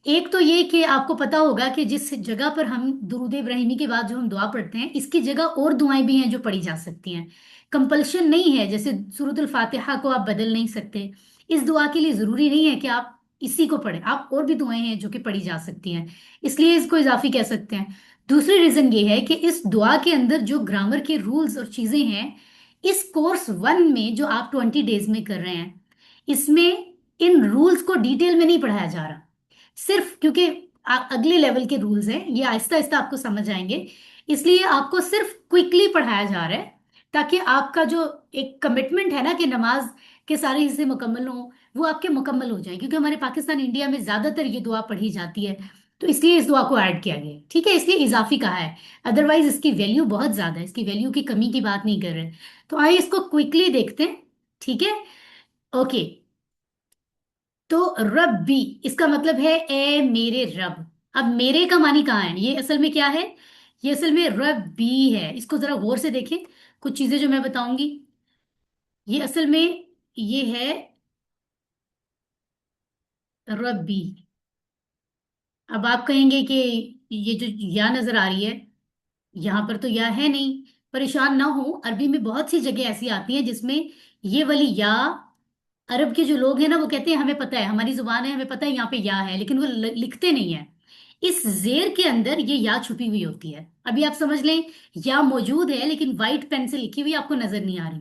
ایک تو یہ کہ آپ کو پتا ہوگا کہ جس جگہ پر ہم درود ابراہیمی کے بعد جو ہم دعا پڑھتے ہیں، اس کی جگہ اور دعائیں بھی ہیں جو پڑھی جا سکتی ہیں، کمپلشن نہیں ہے، جیسے سورۃ الفاتحہ کو آپ بدل نہیں سکتے، اس دعا کے لیے ضروری نہیں ہے کہ آپ اسی کو پڑھیں، آپ اور بھی دعائیں ہیں جو کہ پڑھی جا سکتی ہیں، اس لیے اس کو اضافی کہہ سکتے ہیں۔ دوسری ریزن یہ ہے کہ اس دعا کے اندر جو گرامر کے رولز اور چیزیں ہیں، اس کورس 1 میں جو آپ 20 days میں کر رہے ہیں، اس میں ان رولز کو ڈیٹیل میں نہیں پڑھایا جا رہا، صرف کیونکہ اگلے لیول کے رولز ہیں، یہ آہستہ آہستہ آپ کو سمجھ آئیں گے، اس لیے آپ کو صرف کوئکلی پڑھایا جا رہا ہے تاکہ آپ کا جو ایک کمٹمنٹ ہے نا کہ نماز کے سارے حصے مکمل ہوں، وہ آپ کے مکمل ہو جائیں، کیونکہ ہمارے پاکستان انڈیا میں زیادہ تر یہ دعا پڑھی جاتی ہے، تو اس لیے اس دعا کو ایڈ کیا گیا ہے، ٹھیک ہے، اس لیے اضافی کہا ہے، ادروائز اس کی ویلیو بہت زیادہ ہے، اس کی ویلیو کی کمی کی بات نہیں کر رہے۔ تو آئیے اس کو کوئکلی دیکھتے ہیں، ٹھیک ہے، اوکے۔ تو ربی اس کا مطلب ہے اے میرے رب۔ اب میرے کا معنی کہاں ہے؟ یہ اصل میں کیا ہے؟ یہ اصل میں ربی ہے، اس کو ذرا غور سے دیکھیں، کچھ چیزیں جو میں بتاؤں گی، یہ اصل میں یہ ہے ربی۔ اب آپ کہیں گے کہ یہ جو یا نظر آ رہی ہے، یہاں پر تو یا ہے نہیں، پریشان نہ ہو، عربی میں بہت سی جگہ ایسی آتی ہیں جس میں یہ والی یا، عرب کے جو لوگ ہیں نا وہ کہتے ہیں ہمیں پتہ ہے، ہماری زبان ہے، ہمیں پتہ ہے یہاں پہ یا ہے، لیکن وہ لکھتے نہیں ہیں، اس زیر کے اندر یہ یا چھپی ہوئی ہوتی ہے۔ ابھی آپ سمجھ لیں یا موجود ہے لیکن وائٹ پین سے لکھی ہوئی آپ کو نظر نہیں آ رہی،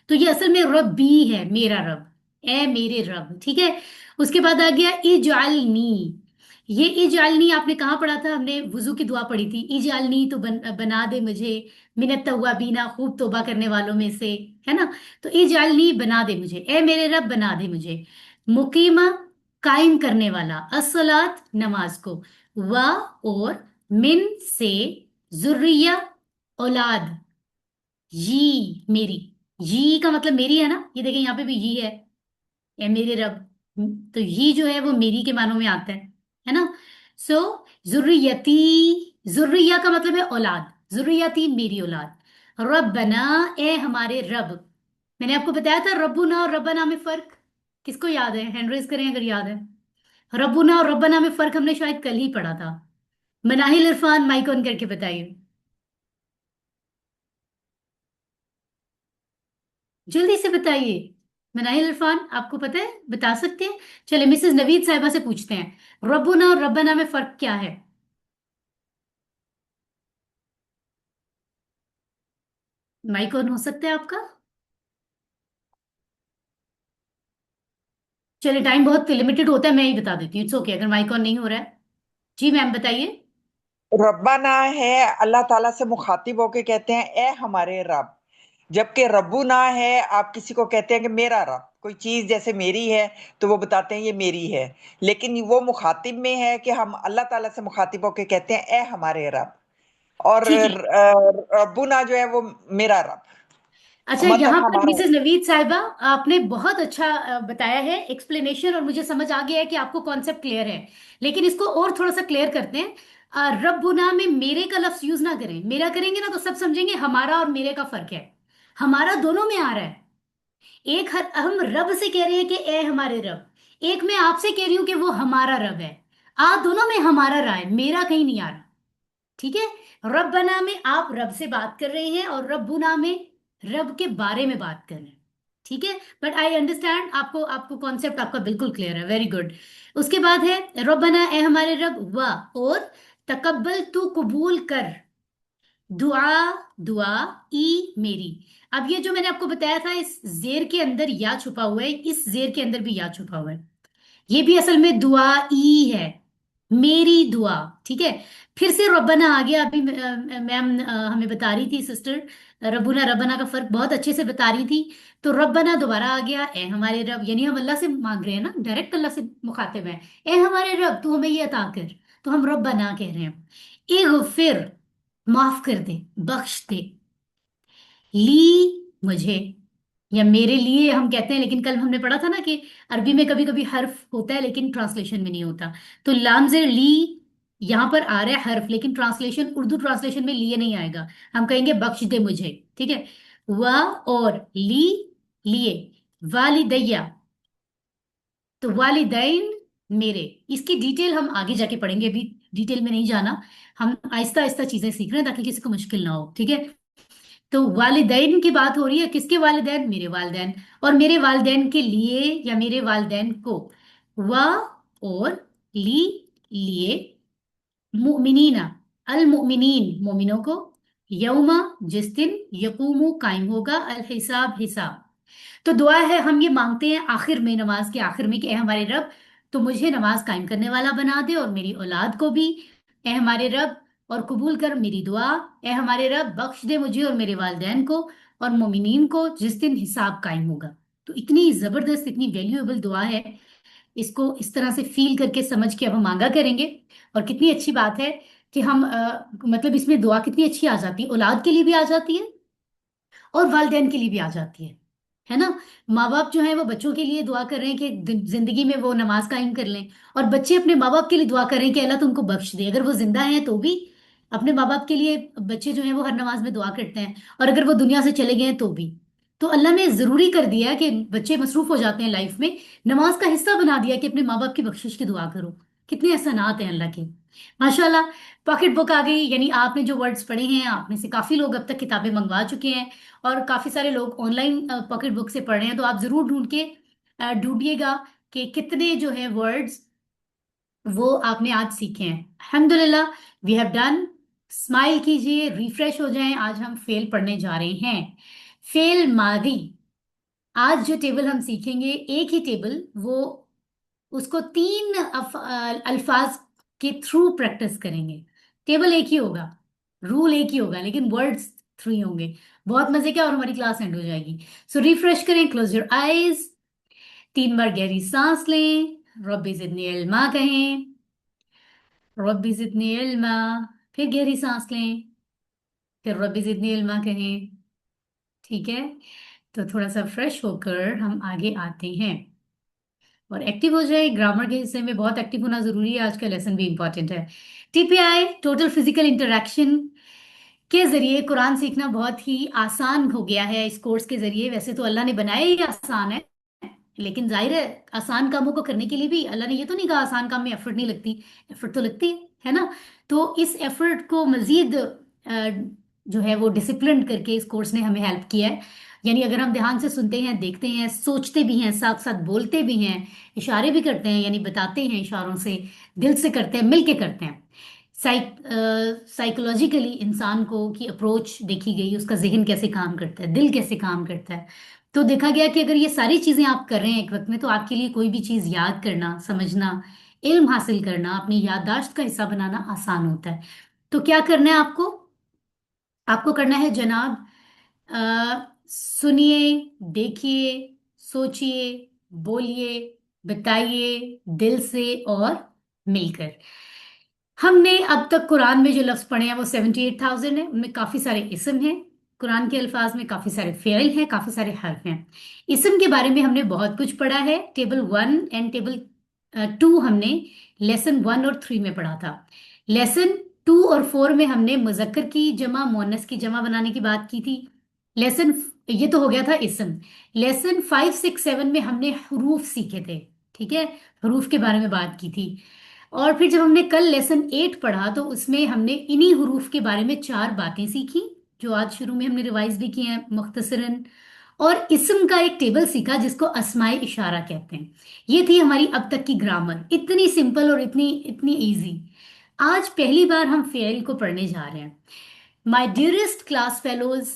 تو یہ اصل میں ربی ہے، میرا رب، اے میرے رب، ٹھیک ہے۔ اس کے بعد آ گیا اجعلنی، یہ اجعلنی آپ نے کہاں پڑھا تھا؟ ہم نے وضو کی دعا پڑھی تھی، اجعلنی تو بنا دے مجھے من التوابین، خوب توبہ کرنے والوں میں سے، ہے نا، تو اجعلنی بنا دے مجھے، اے میرے رب بنا دے مجھے، مقیمہ قائم کرنے والا، الصلاۃ نماز کو، و اور من سے، ذریہ اولاد، جی میری، جی کا مطلب میری ہے نا، یہ دیکھیں یہاں پہ بھی جی ہے، اے میرے رب، تو یہ جو ہے وہ میری کے معنوں میں آتا ہے نا، سو ذریتی، ذریہ کا مطلب ہے اولاد، ذریتی میری اولاد، ربنا اے ہمارے رب، میں نے آپ کو بتایا تھا ربنا اور ربنا میں فرق، کس کو یاد ہے؟ ہینڈ ریز کریں اگر یاد ہے، ربنا اور ربنا میں فرق ہم نے شاید کل ہی پڑھا تھا، مناہل عرفان مائک آن کر کے بتائیے، جلدی سے بتائیے، مناہل عرفان آپ کو پتہ ہے، بتا سکتے ہیں؟ چلے مسز نوید صاحبہ سے پوچھتے ہیں، ربنا اور ربنا میں فرق کیا ہے؟ مائک آن ہو سکتا ہے آپ کا؟ چلے ٹائم بہت لمیٹڈ ہوتا ہے، میں ہی بتا دیتی ہوں، اٹس اوکے اگر مائک آن نہیں ہو رہا ہے، جی میم بتائیے۔ ربنا ہے اللہ تعالیٰ سے مخاطب ہو کے کہتے ہیں اے ہمارے رب، جبکہ ربنا ہے آپ کسی کو کہتے ہیں کہ میرا رب، کوئی چیز جیسے میری ہے تو وہ بتاتے ہیں یہ میری ہے، لیکن وہ مخاطب میں ہے کہ ہم اللہ تعالیٰ سے مخاطب ہو کے کہتے ہیں اے ہمارے رب، اور ٹھیک ہے، ربنا جو ہے وہ میرا رب، اچھا مطلب یہاں پر ہمارا۔ مسز نوید صاحبہ آپ نے بہت اچھا بتایا ہے ایکسپلینیشن، اور مجھے سمجھ آ گیا ہے کہ آپ کو کانسیپٹ کلیئر ہے، لیکن اس کو اور تھوڑا سا کلیئر کرتے ہیں، ربنا میں میرے کا لفظ یوز نہ کریں، میرا کریں گے نا تو سب سمجھیں گے ہمارا اور میرے کا فرق ہے، ہمارا دونوں میں آ رہا ہے، ایک ہم رب سے کہہ رہے ہیں کہ اے ہمارے رب، ایک میں آپ سے کہہ رہی ہوں کہ وہ ہمارا رب ہے، آپ دونوں میں ہمارا رہا ہے، میرا کہیں نہیں آ رہا، ٹھیک ہے، ربنا میں آپ رب سے بات کر رہے ہیں اور ربنا میں رب کے بارے میں بات کر رہے ہیں، ٹھیک ہے، بٹ آئی انڈرسٹینڈ، آپ کو کانسیپٹ آپ کا بالکل کلیئر ہے، ویری گڈ۔ اس کے بعد ہے ربنا اے ہمارے رب، و اور تقبل تو قبول کر، دعا دعا ای میری، اب یہ جو میں نے آپ کو بتایا تھا اس زیر کے اندر یا چھپا ہوا ہے، اس زیر کے اندر بھی یا چھپا ہوا ہے، یہ بھی اصل میں دعا ای ہے، میری دعا، ٹھیک ہے، پھر سے ربنا آ گیا، ابھی میم ہمیں بتا رہی تھی سسٹر، ربنا ربنا کا فرق بہت اچھے سے بتا رہی تھی، تو ربنا دوبارہ آ گیا، اے ہمارے رب، یعنی ہم اللہ سے مانگ رہے ہیں نا، ڈائریکٹ اللہ سے مخاطب ہیں، اے ہمارے رب تو ہمیں یہ عطا کر، تو ہم ربنا کہہ رہے ہیں، اغفر माफ कर दे, बख्श दे। ली मुझे, या मेरे लिए हम कहते हैं, लेकिन कल हमने पढ़ा था ना कि अरबी में कभी कभी हर्फ होता है लेकिन ट्रांसलेशन में नहीं होता। तो लाम जेर ली यहां पर आ रहा है हर्फ, लेकिन ट्रांसलेशन, उर्दू ट्रांसलेशन में लिए नहीं आएगा, हम कहेंगे बख्श दे मुझे। ठीक है, वा और ली, लिए। वालिदैया, तो वालिदैन मेरे, इसकी डिटेल हम आगे जाके पढ़ेंगे, अभी डिटेल में नहीं जाना। हम आहिस्ता आहिस्ता चीजें सीख रहे हैं ताकि किसी को मुश्किल ना हो। ठीक है, तो वालिदैन की बात हो रही है, किसके वालिदैन? मेरे वालिदैन। और मेरे वालिदैन के लिए या मेरे वालिदैन को, वा और ली, लिए। मुमिनीना, अल मुमिनीन मोमिनों को, यौमा जिस दिन, यकूमु कायम होगा, अल हिसाब हिसाब। तो दुआ है, हम ये मांगते हैं आखिर में, नमाज के आखिर में कि ए हमारे रब, तो मुझे नमाज कायम करने वाला बना दे और मेरी औलाद को भी। ए हमारे रब, और कबूल कर मेरी दुआ। ए हमारे रब, बख्श दे मुझे और मेरे वालिदैन को और मोमिनीन को जिस दिन हिसाब कायम होगा। तो इतनी जबरदस्त, इतनी वैल्यूएबल दुआ है, इसको इस तरह से फील करके समझ के अब हम मांगा करेंगे। और कितनी अच्छी बात है कि हम मतलब इसमें दुआ कितनी अच्छी आ जाती है, औलाद के लिए भी आ जाती है और वालिदैन के लिए भी आ जाती है ना। माँ बाप जो है वो बच्चों के लिए दुआ कर रहे हैं कि जिंदगी में वो नमाज कायम कर लें, और बच्चे अपने माँ बाप के लिए दुआ कर रहे हैं कि अल्लाह तुमको बख्श दे। अगर वो जिंदा हैं तो भी अपने माँ बाप के लिए बच्चे जो हैं वो हर नमाज में दुआ करते हैं, और अगर वो दुनिया से चले गए हैं तो भी। तो अल्लाह ने जरूरी कर दिया है कि बच्चे मसरूफ हो जाते हैं लाइफ में, नमाज का हिस्सा बना दिया कि अपने माँ बाप की बख्शिश की दुआ करो। कितने एहसानात हैं अल्लाह के, माशाल्लाह। पॉकेट बुक आ गई, यानी आपने जो वर्ड्स पढ़े हैं, आप में से काफी लोग अब तक किताबें मंगवा चुके हैं, और काफी सारे लोग ऑनलाइन पॉकेट बुक से पढ़ रहे हैं। तो आप जरूर ढूंढ के ढूंढिएगा कि कितने जो है वर्ड्स वो आपने आज सीखे हैं। अल्हम्दुलिल्लाह, वी हैव डन। स्माइल कीजिए, रिफ्रेश हो जाएं। आज हम फेल पढ़ने जा रहे हैं, फेल मादी। आज जो टेबल हम सीखेंगे, एक ही टेबल, वो उसको तीन अल्फाज के थ्रू प्रैक्टिस करेंगे। टेबल एक ही होगा, रूल एक ही होगा, लेकिन वर्ड्स थ्री होंगे। बहुत मजे का, और हमारी क्लास एंड हो जाएगी। सो रिफ्रेश करें, क्लोज योर आईज, 3 बार गहरी सांस लें, रब्बी जिदनी इल्मा कहें, रब्बी जिदनी इल्मा, फिर गहरी सांस लें, फिर रब्बी जिदनी इल्मा कहें। ठीक है, तो थोड़ा सा फ्रेश होकर हम आगे आते हैं और एक्टिव हो जाए। ग्रामर के हिस्से में बहुत एक्टिव होना जरूरी है, आज का लेसन भी इंपॉर्टेंट है। टीपीआई, टोटल फिजिकल इंटरेक्शन के जरिए कुरान सीखना बहुत ही आसान हो गया है इस कोर्स के जरिए। वैसे तो अल्लाह ने बनाया ही आसान है, लेकिन जाहिर है आसान कामों को करने के लिए भी अल्लाह ने ये तो नहीं कहा आसान काम में एफर्ट नहीं लगती, एफर्ट तो लगती है ना। तो इस एफर्ट को मजीद जो है वो डिसिप्लिन करके इस कोर्स ने हमें हेल्प किया है। यानी अगर हम ध्यान से सुनते हैं, देखते हैं, सोचते भी हैं, साथ साथ बोलते भी हैं, इशारे भी करते हैं, यानी बताते हैं इशारों से, दिल से करते हैं, मिल के करते हैं। साइकोलॉजिकली इंसान को की अप्रोच देखी गई, उसका जहन कैसे काम करता है, दिल कैसे काम करता है। तो देखा गया कि अगर ये सारी चीजें आप कर रहे हैं एक वक्त में, तो आपके लिए कोई भी चीज याद करना, समझना, इल्म हासिल करना, अपनी याददाश्त का हिस्सा बनाना आसान होता है। तो क्या करना है आपको? आपको करना है जनाब, सुनिए, देखिए, सोचिए, बोलिए, बताइए दिल से और मिलकर। हमने अब तक कुरान में जो लफ्ज पढ़े हैं वो 78,000 है। उनमें काफी सारे इस्म हैं, कुरान के अल्फाज में काफी सारे फेल हैं, काफी सारे हर्फ हैं। इस्म के बारे में हमने बहुत कुछ पढ़ा है। टेबल 1 एंड टेबल 2 हमने लेसन 1 और 3 में पढ़ा था। लेसन 2 और 4 में हमने मुजक्कर की जमा, मुअन्नस की जमा बनाने की बात की थी। लेसन, ये तो हो गया था इस्म। लेसन 5, 6, 7 में हमने हरूफ सीखे थे। ठीक है, हरूफ के बारे में बात की थी। और फिर जब हमने कल लेसन 8 पढ़ा, तो उसमें हमने इन्हीं हरूफ के बारे में 4 बातें सीखी, जो आज शुरू में हमने रिवाइज भी की हैं मुख्तसरन। और इस्म का एक टेबल सीखा जिसको अस्माए इशारा कहते हैं। ये थी हमारी अब तक की ग्रामर, इतनी सिंपल और इतनी इतनी इजी। आज पहली बार हम फेल को पढ़ने जा रहे हैं। माय डियरेस्ट क्लास फेलोज,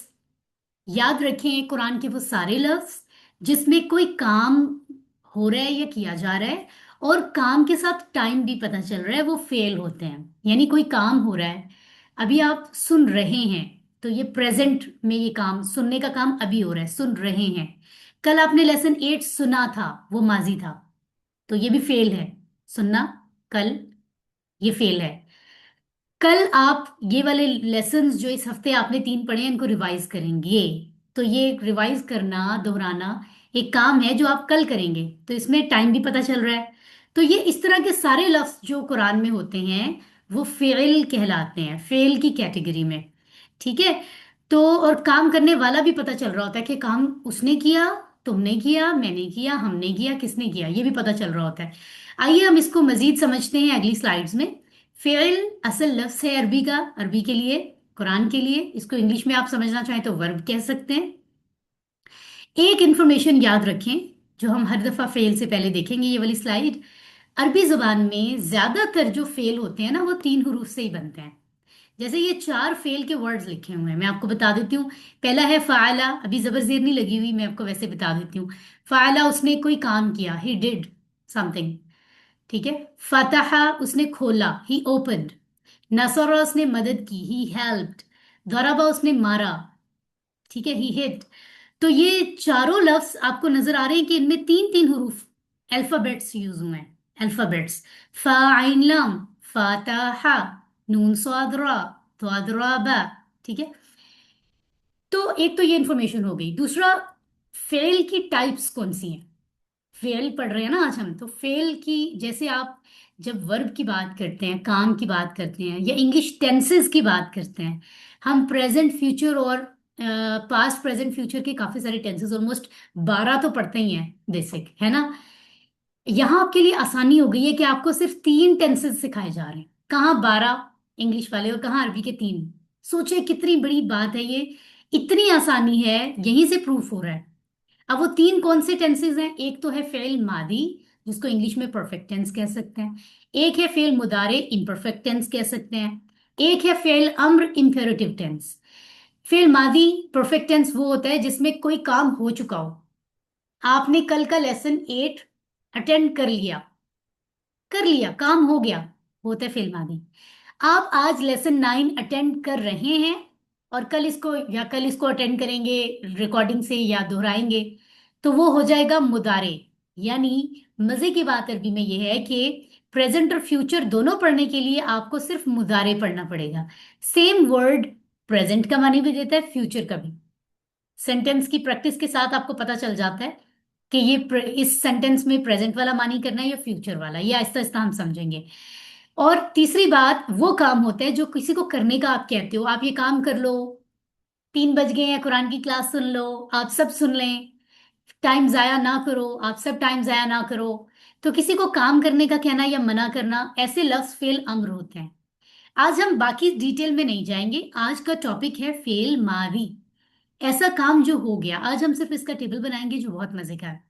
याद रखें कुरान के वो सारे लफ्ज जिसमें कोई काम हो रहा है या किया जा रहा है और काम के साथ टाइम भी पता चल रहा है, वो फेल होते हैं। यानी कोई काम हो रहा है, अभी आप सुन रहे हैं, तो ये प्रेजेंट में ये काम, सुनने का काम अभी हो रहा है, सुन रहे हैं। कल आपने लेसन 8 सुना था, वो माजी था, तो ये भी फेल है। सुनना कल, ये फेल है। कल आप ये वाले लेसन्स जो इस हफ्ते आपने 3 पढ़े हैं इनको रिवाइज करेंगे। तो ये रिवाइज करना, दोहराना एक काम है जो आप कल करेंगे, तो इसमें टाइम भी पता चल रहा है। तो ये इस तरह के सारे लफ्ज जो कुरान में होते हैं वो फेल कहलाते हैं, फेल की कैटेगरी में। ठीक है। तो और काम करने वाला भी पता चल रहा होता है कि काम उसने किया, तुमने किया, मैंने किया, हमने किया, किसने किया, ये भी पता चल रहा होता है। आइए हम इसको मजीद समझते हैं अगली स्लाइड्स में। फेल असल लफ्ज है अरबी का, अरबी के लिए, कुरान के लिए। इसको इंग्लिश में आप समझना चाहें तो वर्ब कह सकते हैं। एक इंफॉर्मेशन याद रखें जो हम हर दफा फेल से पहले देखेंगे, ये वाली स्लाइड। अरबी जुबान में ज्यादातर जो फेल होते हैं ना वो 3 हरूफ से ही बनते हैं। जैसे ये 4 फेल के वर्ड्स लिखे हुए हैं, मैं आपको बता देती हूँ। पहला है फाला, अभी जबर जेर नहीं लगी हुई, मैं आपको वैसे बता देती हूँ। फाला, उसने कोई काम किया, ही डिड समथिंग। ठीक है। फतहा, उसने खोला, ही ओपनड। नसरा, उसने मदद की, ही हेल्प्ड। दरबा, उसने मारा, ठीक है, ही हिट। तो ये चारों लफ्ज आपको नजर आ रहे हैं कि इनमें 3 3 हरूफ अल्फाबेट्स यूज हुए हैं। अल्फाबेट्स, फा आइन लाम, फातहा, नून स्वाद रा, स्वाद रा बा। ठीक है। तो एक तो ये इंफॉर्मेशन हो गई। दूसरा, फेल की टाइप्स कौन सी हैं। फेल पढ़ रहे हैं ना आज हम, तो फेल की, जैसे आप जब वर्ब की बात करते हैं, काम की बात करते हैं, या इंग्लिश टेंसेस की बात करते हैं, हम प्रेजेंट फ्यूचर और पास्ट प्रेजेंट फ्यूचर के काफी सारे टेंसेस, ऑलमोस्ट 12 तो पढ़ते ही हैं बेसिक, है ना। यहाँ आपके लिए आसानी हो गई है कि आपको सिर्फ 3 टेंसेस सिखाए जा रहे हैं, कहाँ 12 इंग्लिश वाले और कहाँ अरबी के 3। सोचे कितनी बड़ी बात है ये, इतनी आसानी है, यहीं से प्रूफ हो रहा है। अब वो 3 कौन से टेंसेस हैं, एक तो है फेल मादी जिसको इंग्लिश में परफेक्ट टेंस कह सकते हैं, एक है फेल मुदारे इम्परफेक्ट टेंस कह सकते हैं, एक है फेल अम्र इम्पेरेटिव टेंस। फेल मादी परफेक्ट टेंस वो होता है जिसमें कोई काम हो चुका हो। आपने कल का लेसन 8 अटेंड कर लिया, काम हो गया, वो होता है फेल मादी। आप आज लेसन 9 अटेंड कर रहे हैं और कल इसको अटेंड करेंगे रिकॉर्डिंग से या दोहराएंगे, तो वो हो जाएगा मुदारे। यानी मजे की बात अरबी में ये है कि प्रेजेंट और फ्यूचर दोनों पढ़ने के लिए आपको सिर्फ मुदारे पढ़ना पड़ेगा। सेम वर्ड प्रेजेंट का मानी भी देता है, फ्यूचर का भी। सेंटेंस की प्रैक्टिस के साथ आपको पता चल जाता है कि इस सेंटेंस में प्रेजेंट वाला मानी करना है या फ्यूचर वाला, ये आहिस्ता आहिस्ता हम समझेंगे। और तीसरी बात, वो काम होता है जो किसी को करने का आप कहते हो, आप ये काम कर लो, 3 बज गए हैं, कुरान की क्लास सुन लो, आप सब सुन लें, टाइम जाया ना करो, आप सब टाइम जाया ना करो। तो किसी को काम करने का कहना या मना करना, ऐसे लफ्ज फेल अम्र होते हैं। आज हम बाकी डिटेल में नहीं जाएंगे, आज का टॉपिक है फेल मादी, ऐसा काम जो हो गया। आज हम सिर्फ इसका टेबल बनाएंगे जो बहुत मजे का है।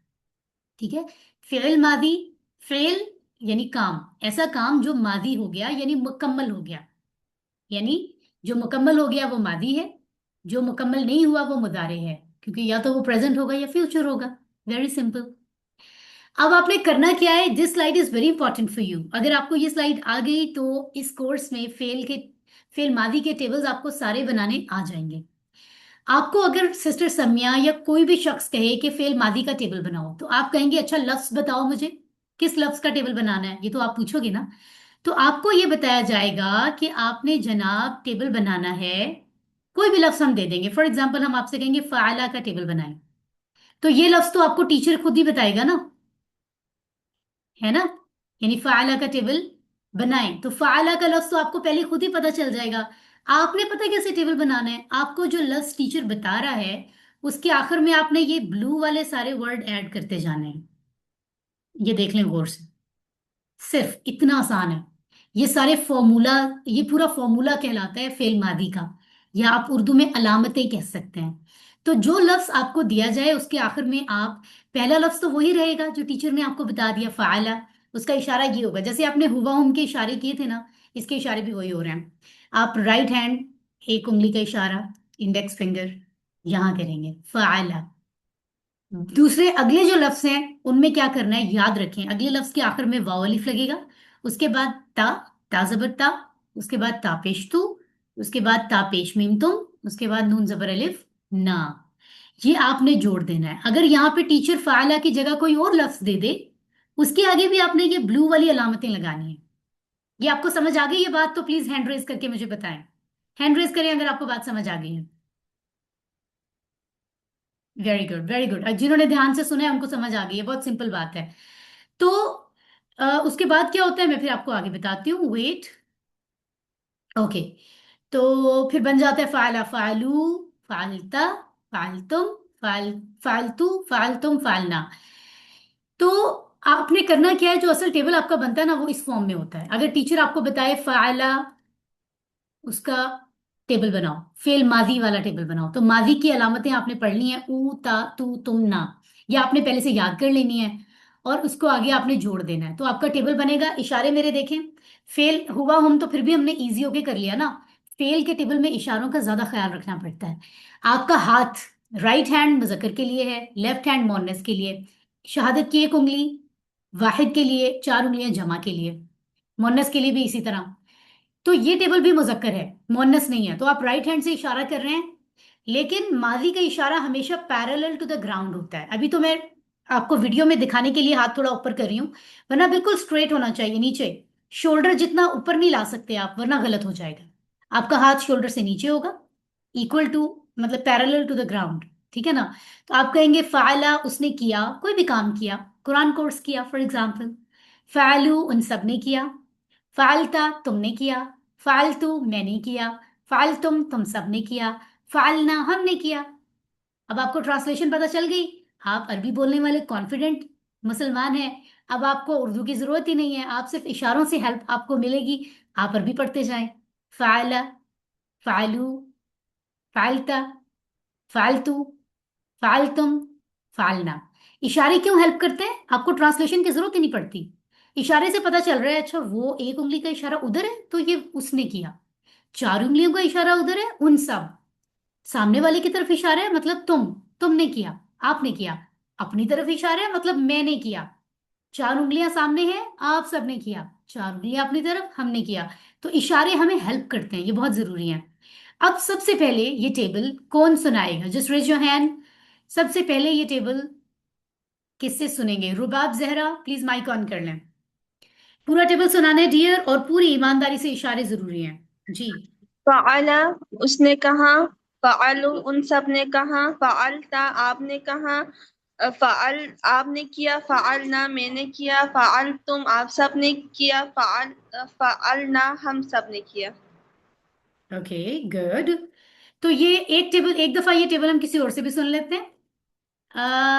ठीक है। फेल मादी, फेल यानी काम, ऐसा काम जो मादी हो गया यानी मुकम्मल हो गया। यानी जो मुकम्मल हो गया वो मादी है, जो मुकम्मल नहीं हुआ वो मुदारे है, क्योंकि या तो वो प्रेजेंट होगा या फ्यूचर होगा। Very simple. अब आपने करना क्या है, this slide is very important for you. अगर आपको ये स्लाइड आ गई तो इस कोर्स में फेल मादी के टेबल्स आपको सारे बनाने आ जाएंगे। आपको अगर सिस्टर समिया या कोई भी शख्स कहे कि फेल मादी का टेबल बनाओ, तो आप कहेंगे अच्छा लफ्ज बताओ मुझे, किस लफ्ज का टेबल बनाना है, ये तो आप पूछोगे ना। तो आपको ये बताया जाएगा कि आपने जनाब टेबल बनाना है, कोई भी लफ्ज हम दे देंगे। फॉर एग्जाम्पल हम आपसे कहेंगे फाला का टेबल बनाएं, तो ये लफ्ज तो आपको टीचर खुद ही बताएगा ना, है ना। यानी फाला का टेबल बनाएं, तो फाला का लफ्ज तो आपको पहले खुद ही पता चल जाएगा। आपने पता कैसे टेबल बनाना है, आपको जो लफ्ज टीचर बता रहा है उसके आखिर में आपने ये ब्लू वाले सारे वर्ड ऐड करते जाने हैं। ये देख लें गौर से, सिर्फ इतना आसान है। ये सारे फॉर्मूला, ये पूरा फॉर्मूला कहलाता है फेल मादी का, या आप उर्दू में अलामतें कह सकते हैं। तो जो लफ्ज आपको दिया जाए उसके आखिर में आप, पहला लफ्ज तो वही रहेगा जो टीचर ने आपको बता दिया फाला, उसका इशारा ये होगा। जैसे आपने हुवा हुम के इशारे किए थे ना, इसके इशारे भी वही हो रहे हैं। आप राइट हैंड एक उंगली का इशारा, इंडेक्स फिंगर यहां करेंगे फाला। दूसरे अगले जो लफ्ज हैं उनमें क्या करना है, याद रखें अगले लफ्ज के आखिर में वाव अलिफ लगेगा, उसके बाद ता जबर ता, उसके बाद ता पेश तू, उसके बाद ता पेश मीम तुम, उसके बाद नून जबर अलिफ ना। ये आपने जोड़ देना है। अगर यहाँ पे टीचर फाला की जगह कोई और लफ्ज दे दे, उसके आगे भी आपने ये ब्लू वाली अलामतें लगानी है। ये आपको समझ आ गई ये बात? तो प्लीज हैंड रेज करके मुझे बताएं। हैंड रेज करें अगर आपको बात समझ आ गई है। Very good, very good. जिन्होंने ध्यान से सुना है उनको समझ आ गई है, बहुत सिंपल बात है। तो उसके बाद क्या होता है मैं फिर आपको आगे बताती हूँ, वेट। ओके, तो फिर बन जाता है फाला, फालू, फालता, फालतुम, फाल, फालतू, फालतुम, फालना। तो आपने करना क्या है, जो असल टेबल आपका बनता है ना वो इस फॉर्म में होता है। अगर टीचर आपको बताए फाला, उसका टेबल बनाओ, फेल माजी वाला टेबल बनाओ, तो माजी की अलामतें आपने पढ़नी है, ऊ, ता, तू, तुम, ना। ये आपने पहले से याद कर लेनी है और उसको आगे आपने जोड़ देना है, तो आपका टेबल बनेगा। इशारे मेरे देखें। फेल हुआ हम तो फिर भी हमने इजी होके कर लिया ना। फेल के टेबल में इशारों का ज्यादा ख्याल रखना पड़ता है। आपका हाथ राइट हैंड मुजक्कर के लिए है, लेफ्ट हैंड मोनस के लिए। शहादत की एक उंगली वाहिद के लिए, चार उंगलियां जमा के लिए। मोनस के लिए भी इसी तरह। तो ये टेबल भी मुजक्कर है, मुअन्नस नहीं है। तो आप राइट हैंड से इशारा कर रहे हैं, लेकिन माजी का इशारा हमेशा पैरेलल टू द ग्राउंड होता है। अभी तो मैं आपको वीडियो में दिखाने के लिए हाथ थोड़ा ऊपर कर रही हूँ, वरना बिल्कुल स्ट्रेट होना चाहिए नीचे। शोल्डर जितना ऊपर नहीं ला सकते आप, वरना गलत हो जाएगा। आपका हाथ शोल्डर से नीचे होगा, इक्वल टू, मतलब पैरेलल टू द ग्राउंड। ठीक है ना? तो आप कहेंगे फाला, उसने किया, कोई भी काम किया, कुरान कोर्स किया फॉर एग्जाम्पल। फालू, उन सब ने किया। फालता, तुमने किया। फालतू, मैंने किया। फालतुम, तुम सब ने किया। फालना, हमने किया। अब आपको ट्रांसलेशन पता चल गई। आप अरबी बोलने वाले कॉन्फिडेंट मुसलमान हैं। अब आपको उर्दू की जरूरत ही नहीं है, आप सिर्फ इशारों से हेल्प आपको मिलेगी। आप अरबी पढ़ते जाएं। फाला, फालू, फालता, फालतू, फालतुम, फालना। इशारे क्यों हेल्प करते हैं? आपको ट्रांसलेशन की जरूरत ही नहीं पड़ती। इशारे से पता चल रहा है, अच्छा वो एक उंगली का इशारा उधर है तो ये उसने किया। चार उंगलियों का इशारा उधर है, उन सब। सामने वाले की तरफ इशारा है, मतलब तुमने किया, आपने किया। अपनी तरफ इशारा है, मतलब मैंने किया। चार उंगलियां सामने हैं, आप सबने किया। चार उंगलियां अपनी तरफ, हमने किया। तो इशारे हमें हेल्प करते हैं, ये बहुत जरूरी है। अब सबसे पहले ये टेबल कौन सुनाएगा? Just raise your hand. सबसे पहले ये टेबल किससे सुनेंगे? Rubab Zahra, please mic on कर लें। पूरा टेबल सुनाना है डियर, और पूरी ईमानदारी से इशारे जरूरी हैं जी। फ़अला, उसने कहा। फ़अलू, उन सब ने कहा। फ़अलता, आपने कहा। फ़अल, आपने किया। फ़अलना, मैंने किया। फ़अलतुम, आप सब ने किया। फ़अलना, हम सब ने किया। Okay, good. तो ये एक टेबल, एक दफा ये टेबल हम किसी और से भी सुन लेते हैं।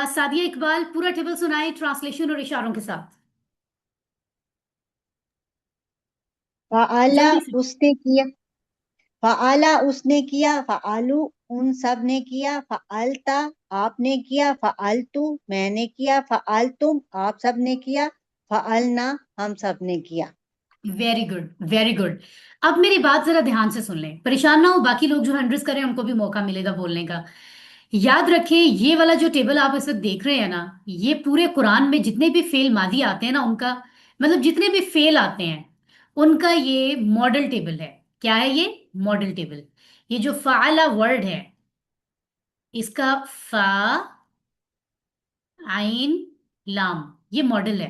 सादिया इकबाल, पूरा टेबल सुनाए ट्रांसलेशन और इशारों के साथ, फ़अला, जल्दी से। उसने किया। फ़अला, उसने किया। फ़अलू, उन सब ने किया। फ़अलता, आपने किया। फ़अलतु, मैंने किया। फ़अलतुम, आप सब ने किया। फ़अलना, हम सब ने किया। Very good, very good. अब मेरी बात जरा ध्यान से सुन लें, परेशान ना हो, बाकी लोग जो हंड्रेड करें उनको भी मौका मिलेगा बोलने का। याद रखें, ये वाला जो टेबल आप इस वक्त देख रहे हैं ना, ये पूरे कुरान में जितने भी फेल मादी आते हैं ना उनका, मतलब जितने भी फेल आते हैं उनका ये मॉडल टेबल है। क्या है ये? Model table. ये जो फाला वर्ड है, इसका फा, आइन, लाम, ये मॉडल है।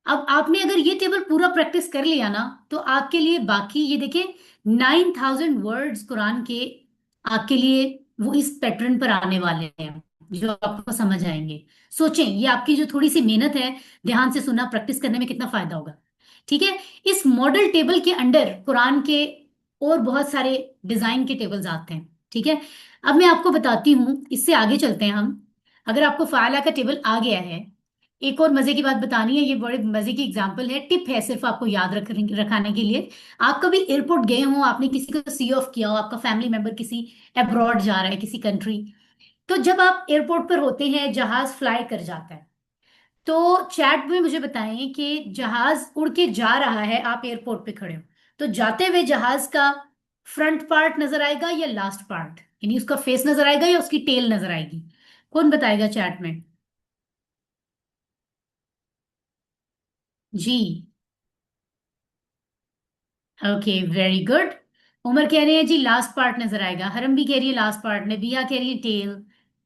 अब आपने अगर ये टेबल पूरा प्रैक्टिस कर लिया ना, तो आपके लिए बाकी ये देखिए, 9,000 वर्ड्स कुरान के आपके लिए वो इस पैटर्न पर आने वाले हैं जो आपको समझ आएंगे। सोचें, ये आपकी जो थोड़ी सी मेहनत है, ध्यान से सुनना, प्रैक्टिस करने में कितना फायदा होगा। ठीक है? इस मॉडल टेबल के अंडर कुरान के और बहुत सारे डिजाइन के टेबल्स आते हैं। ठीक है? अब मैं आपको बताती हूँ, इससे आगे चलते हैं हम। अगर आपको फाला का टेबल आ गया है, एक और मजे की बात बतानी है, ये बड़े मजे की एग्जांपल है, टिप है सिर्फ आपको याद रखाने के लिए। आप कभी एयरपोर्ट गए हो, आपने किसी को सी ऑफ किया हो, आपका फैमिली मेंबर किसी अब्रॉड जा रहा है, किसी कंट्री, तो जब आप एयरपोर्ट पर होते हैं, जहाज फ्लाई कर जाता है, तो चैट में मुझे बताएं कि जहाज उड़ के जा रहा है, आप एयरपोर्ट पे खड़े हो, तो जाते हुए जहाज का फ्रंट पार्ट नजर आएगा या लास्ट पार्ट, यानी उसका फेस नजर आएगा या उसकी टेल नजर आएगी? कौन बताएगा चैट में? जी, ओके, वेरी गुड। उमर कह रहे हैं जी लास्ट पार्ट नजर आएगा, हरम भी कह रही है लास्ट पार्ट, नबिया कह रही है टेल,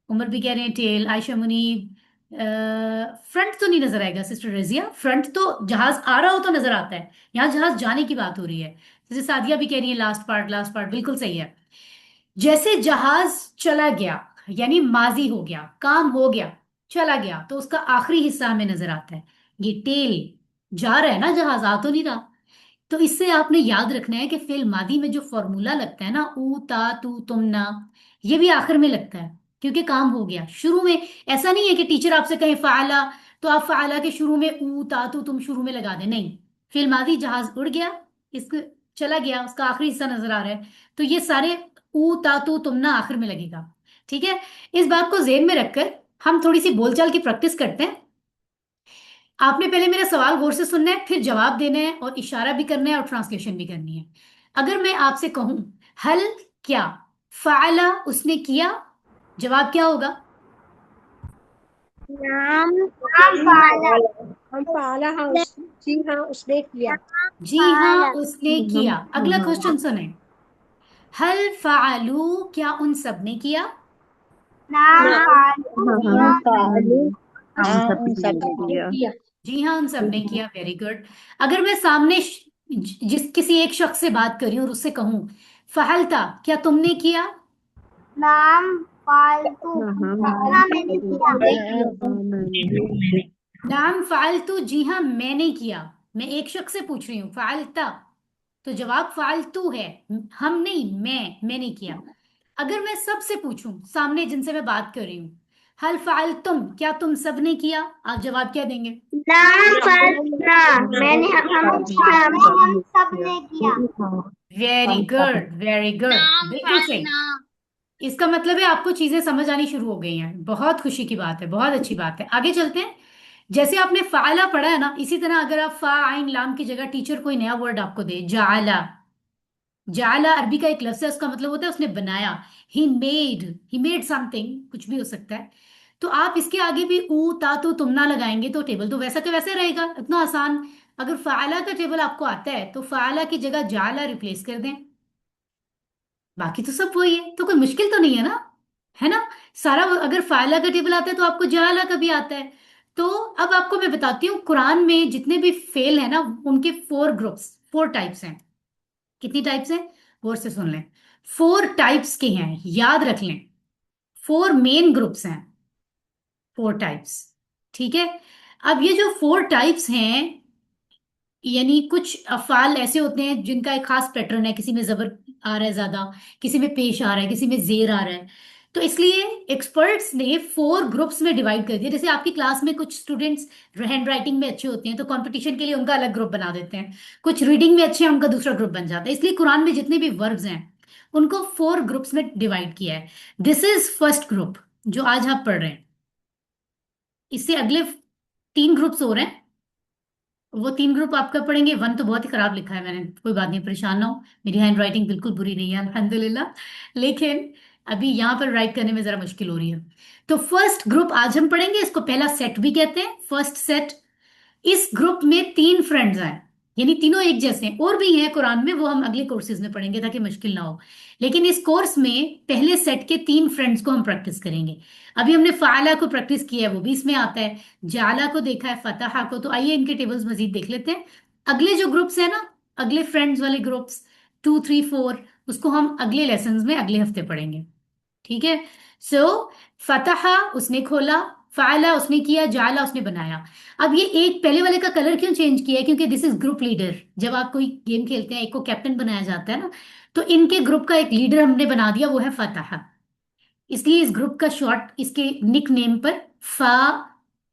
उमर भी कह रहे हैं टेल, आयशा मुनीब, फ्रंट तो नहीं नजर आएगा सिस्टर रजिया, फ्रंट तो जहाज आ रहा हो तो नजर आता है, यहाँ जहाज जाने की बात हो रही है। जैसे सादिया भी कह रही है लास्ट पार्ट, लास्ट पार्ट बिल्कुल सही है। जैसे जहाज चला गया यानी माजी हो गया, काम हो गया, चला गया, तो उसका आखिरी हिस्सा हमें नजर आता है। ये टेल, जा रहा है ना जहाज, आ तो नहीं रहा। तो इससे आपने याद रखना है कि फेल मादी में जो फॉर्मूला लगता है ना, ऊ ता तू तुम ना, ये भी आखिर में लगता है, क्योंकि काम हो गया। शुरू में ऐसा नहीं है कि टीचर आपसे कहे फाला, तो आप फाला के शुरू में ऊ ता तू तुम शुरू में लगा दें, नहीं। फेल मादी जहाज उड़ गया, इसको चला गया, उसका आखिरी हिस्सा नजर आ रहा है, तो ये सारे ऊ ता तू तुम ना आखिर में लगेगा। ठीक है, इस बात को जेहन में रखकर हम थोड़ी सी बोलचाल की प्रैक्टिस करते हैं। आपने पहले मेरा सवाल गौर से सुनना है, फिर जवाब देना है, और इशारा भी करना है और ट्रांसलेशन भी करनी है। अगर मैं आपसे कहूं हल क्या, फाला उसने किया, जवाब क्या होगा? नाम हम पाला हाँ जी हाँ उसने किया। जी हाँ उसने किया। अगला क्वेश्चन सुने, हल फालू, क्या उन सब ने किया? हाँ उन सब ने किया। किया। जी हाँ उन सब ने किया, वेरी गुड। अगर मैं सामने जिस किसी एक शख्स से बात करी और उससे कहूं फहलता, क्या तुमने किया? नाम फालतू मैंने किया। नाम फालतू, जी हाँ मैंने किया। मैं एक शख्स से पूछ रही हूँ फालता, तो जवाब फालतू है, हम नहीं, मैंने किया। अगर मैं सबसे पूछूं, सामने जिनसे मैं बात कर रही हूँ, हल फालतुम, क्या तुम सब ने किया, आप जवाब क्या देंगे? नाम फालना मैंने हम सब ने किया। वेरी गुड, वेरी गुड, बिल्कुल सही। इसका मतलब है आपको चीजें समझ आनी शुरू हो गई हैं, बहुत खुशी की बात है, बहुत अच्छी बात है। आगे चलते हैं। जैसे आपने फाला पढ़ा है ना, इसी तरह अगर आप फा आइन लाम की जगह टीचर कोई नया वर्ड आपको दे, जाला, जाला अरबी का एक लफ्ज है, उसका मतलब होता है उसने बनाया, ही मेड समथिंग, कुछ भी हो सकता है। तो आप इसके आगे भी ऊ ता तू तुम ना लगाएंगे तो टेबल तो वैसा का वैसे रहेगा, इतना आसान। अगर फाला का टेबल आपको आता है तो फाला की जगह जाला रिप्लेस कर दें, बाकी तो सब वही है, तो कोई मुश्किल तो नहीं है ना, है ना? सारा अगर फाला का टेबल आता है तो आपको जाला का भी आता है। तो अब आपको मैं बताती हूँ, कुरान में जितने भी फेल है ना, उनके 4 ग्रुप्स, 4 टाइप्स हैं। कितनी टाइप्स हैं, गौर से सुन लें। 4 टाइप्स के हैं, याद रख लें। 4 मेन ग्रुप्स हैं, 4 टाइप्स। ठीक है, अब ये जो 4 टाइप्स हैं, यानी कुछ अफ़ाल ऐसे होते हैं जिनका एक खास पैटर्न है, किसी में जबर आ रहा है ज्यादा, किसी में पेश आ रहा है, किसी में जेर आ रहा है। तो इसलिए एक्सपर्ट्स ने 4 ग्रुप्स में डिवाइड कर दिया। जैसे आपकी क्लास में कुछ स्टूडेंट्स हैंड राइटिंग में अच्छे होते हैं तो कंपटीशन के लिए उनका अलग ग्रुप बना देते हैं, कुछ रीडिंग में अच्छे हैं उनका दूसरा ग्रुप बन जाता है। इसलिए कुरान में जितने भी वर्ब्स हैं उनको 4 ग्रुप्स में डिवाइड किया है। दिस इज फर्स्ट ग्रुप जो आज आप पढ़ रहे हैं। इससे अगले 3 ग्रुप्स हो रहे हैं, वो 3 ग्रुप आपका पढ़ेंगे। 1 तो बहुत ही खराब लिखा है मैंने, कोई बात नहीं, परेशान ना हो, मेरी हैंड राइटिंग बिल्कुल बुरी नहीं है अल्हम्दुलिल्लाह, लेकिन अभी यहाँ पर राइट करने में जरा मुश्किल हो रही है। तो फर्स्ट ग्रुप आज हम पढ़ेंगे, इसको पहला सेट भी कहते हैं, फर्स्ट सेट। इस ग्रुप में 3 फ्रेंड्स हैं, यानी तीनों एक जैसे हैं, और भी हैं कुरान में, वो हम अगले कोर्सेज में पढ़ेंगे ताकि मुश्किल ना हो। लेकिन इस कोर्स में पहले सेट के 3 फ्रेंड्स को हम प्रैक्टिस करेंगे। अभी हमने फाला को प्रैक्टिस किया है, वो भी इसमें आता है, जाला को देखा है, फतहा को, तो आइए इनके टेबल्स मजीद देख लेते हैं। अगले जो ग्रुप्स है ना, अगले फ्रेंड्स वाले ग्रुप्स 2, 3, 4, उसको हम अगले लेसन में अगले हफ्ते पढ़ेंगे। ठीक है, सो फतहा उसने खोला, फाला उसने किया, जाला उसने बनाया। अब ये एक पहले वाले का कलर क्यों चेंज किया है, क्योंकि दिस इज ग्रुप लीडर। जब आप कोई गेम खेलते हैं एक को कैप्टन बनाया जाता है ना, तो इनके ग्रुप का एक लीडर हमने बना दिया, वो है फतहा। इसलिए इस ग्रुप का शॉर्ट, इसके निक नेम पर फा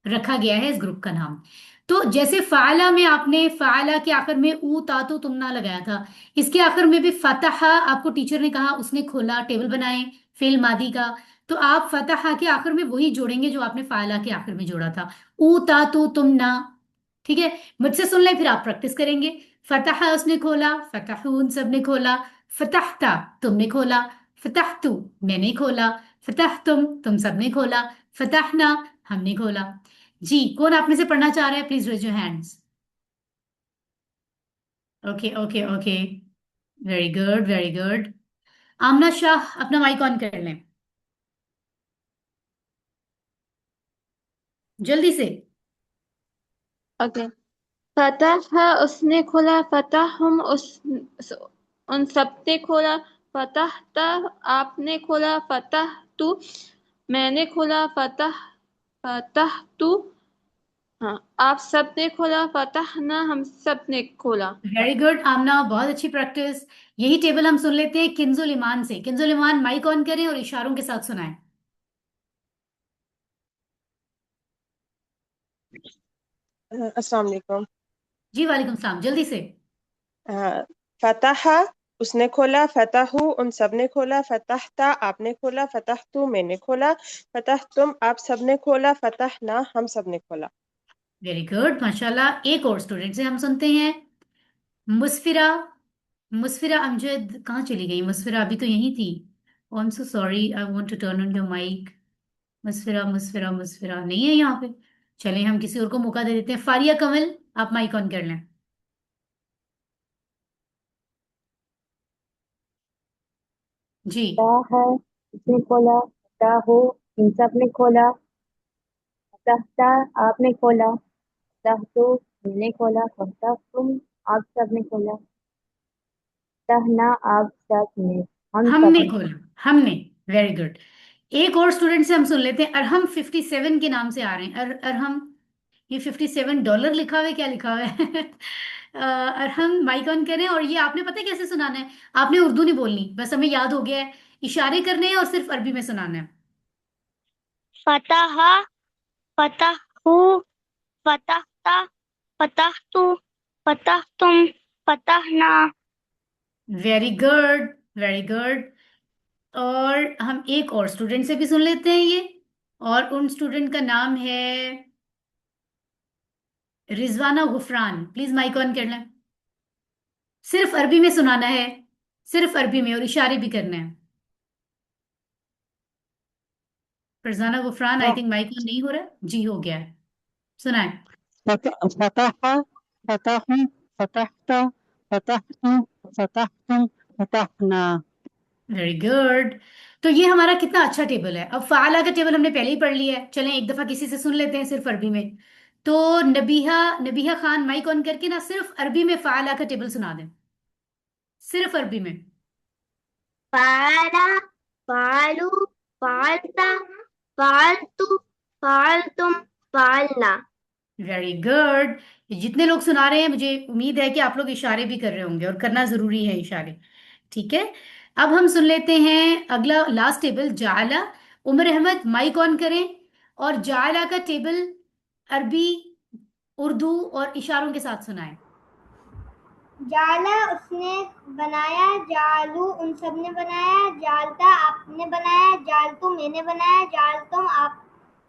रखा गया है इस ग्रुप का नाम। तो जैसे फाला में आपने फाला के आखिर में ऊ तातु तुमना लगाया था, इसके आखिर में भी फतहा, आपको टीचर ने कहा उसने खोला, टेबल बनाए, फेल मादी का, तो आप फतहा के आखिर में वही जोड़ेंगे जो आपने फाला के आखिर में जोड़ा था, ऊ तातु तुमना। ठीक है, मुझसे सुन लें फिर आप प्रैक्टिस करेंगे। फतहा उसने खोला, फतहून सबने खोला, फतहता तुमने खोला, फतहतु मैंने खोला, फतह तुम सबने खोला, फतहना हमने खोला। जी, कौन आप में से पढ़ना चाह रहा है, please raise your hands. Okay okay okay, very good very good. Amna Shah अपना माइक ऑन कर लें। जल्दी से। ओके। फतह उसने खोला, फतह हम उन सब ने खोला, फतह ता आपने खोला, फतह तू मैंने खोला, फतह फतह तू हाँ आप सब ने खोला, फतह ना हम सब ने खोला। वेरी गुड आमना, बहुत अच्छी प्रैक्टिस। यही टेबल हम सुन लेते हैं किंजुल ईमान से। किंजुल ईमान, माइक ऑन करें और इशारों के साथ सुनाएं। अस्सलाम वालेकुम। जी वालेकुम सलाम, जल्दी से। फतह उसने खोला, फतहू उन सब ने खोला, फतहता आपने खोला, फतहतू मैंने खोला, फतह तुम आप सब ने खोला, फतह ना हम सब ने खोला। वेरी गुड माशाल्लाह। एक और स्टूडेंट से हम सुनते हैं, मुस्फिरा। मुस्फिरा अमजद कहाँ चली गई? मुस्फिरा अभी तो यही थी। I am so sorry, I want to turn on your mic. Musfira Musfira Musfira नहीं है यहाँ पे। चलें हम किसी और को मौका दे देते हैं। फारिया कमल, आप माइक ऑन कर लें। जी। फतह है उसने खोला, फतह हो इन सब ने खोला, फतहता आपने खोला, फतह तो मैंने खोला, फतह तुम आप सब ने खोला, फतह ना आप सब ने हम सब हमने ने। खोला, हमने। Very good. एक और स्टूडेंट से हम सुन लेते हैं, अरहम 57 के नाम से आ रहे हैं। अरहम, ये $57 लिखा हुआ है, क्या लिखा हुआ है? अरहम माइक ऑन करें। और ये आपने पता है कैसे सुनाना है? आपने उर्दू नहीं बोलनी, बस हमें याद हो गया है। इशारे करने हैं और सिर्फ अरबी में सुनाना है। फतह, फतहू, फतहता, फतहतू, फतहतुम, फतहना। Very good, very good. और हम एक और स्टूडेंट से भी सुन लेते हैं ये। और उन स्टूडेंट का नाम है Rizwana Gufran. Please mic on कर लें। सिर्फ अरबी में सुनाना है, सिर्फ अरबी में, और इशारे भी करने हैं। Farzana Gufran, I think mic on नहीं हो रहा है। जी हो गया है, सुनाए। फतह, फतहू, फतहता, फतहतू, फतहतुम, फतहना। Very good. तो ये हमारा कितना अच्छा टेबल है। अब फाला का टेबल हमने पहले ही पढ़ लिया है। चलें एक दफा किसी से सुन लेते हैं सिर्फ अरबी में। तो नबीहा, नबीहा खान माइक ऑन करके ना सिर्फ अरबी में फाला का टेबल सुना दें, सिर्फ अरबी में। फाला, फालू, फालता, फालतू, फालतुम, फालना। Very good. जितने लोग सुना रहे हैं, मुझे उम्मीद है कि आप लोग इशारे भी कर रहे होंगे, और करना जरूरी है इशारे। ठीक है। अब हम सुन लेते हैं अगला लास्ट टेबल, जाला। उमर अहमद माइक ऑन करें और जाला का टेबल अरबी, उर्दू और इशारों के साथ सुनाएं। जाला उसने बनाया, जालू उन सब ने बनाया, जालता आपने बनाया, जालतू मैंने बनाया, जालतुम आप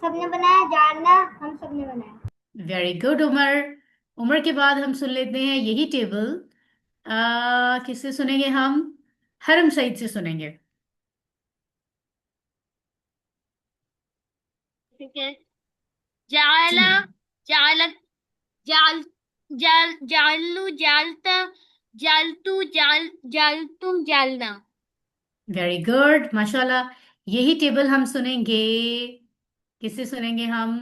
सब ने बनाया, जालना हम सब ने बनाया। Very good Umar. उमर के बाद हम सुन लेते हैं यही टेबल, किससे सुनेंगे हम? हरम सईद से सुनेंगे। ठीक है। जाला, जी। जालत, जाल, जालू, जालता, जालतू, जालतुम, जालना। वेरी गुड माशाल्लाह। यही टेबल हम सुनेंगे, किससे सुनेंगे हम?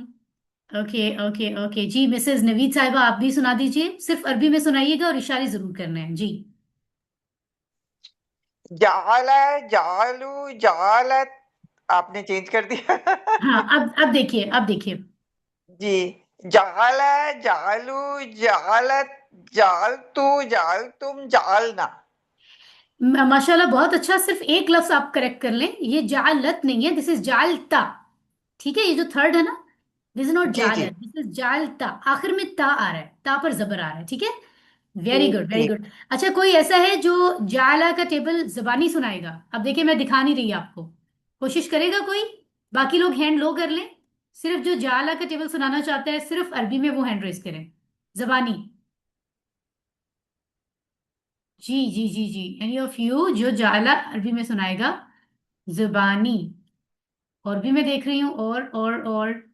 ओके ओके ओके जी, मिसेस नवीद साहिबा आप भी सुना दीजिए। सिर्फ अरबी में सुनाइएगा और इशारे जरूर करने हैं जी। जाला, जालू, जालत, आपने चेंज कर दिया। हाँ, अब देखिए, अब देखिए। जी। जाला, जालू, जालत, जाल तू, जाल तुम, जालना। माशाल्लाह बहुत अच्छा। सिर्फ एक लफ्ज आप करेक्ट कर लें, ये जालत नहीं है, दिस इज जालता। ठीक है, ये जो थर्ड है ना, दिस इज नॉट जी जी। जालत, दिस इज जालता। आखिर में ता आ रहा है, ता पर जबर आ रहा है। ठीक है, वेरी ठीक गुड वेरी ठीक। गुड। अच्छा, कोई ऐसा है जो जाला का टेबल जबानी सुनाएगा? अब देखिए, मैं दिखा नहीं रही आपको, कोशिश करेगा कोई? बाकी लोग हैंड लो कर लें। सिर्फ जो जाला का टेबल सुनाना चाहता है सिर्फ अरबी में, वो हैंड रेस करें, जबानी। जी जी जी जी, एनी ऑफ यू जो जाला अरबी में सुनाएगा, जुबानी। और भी मैं देख रही हूँ, और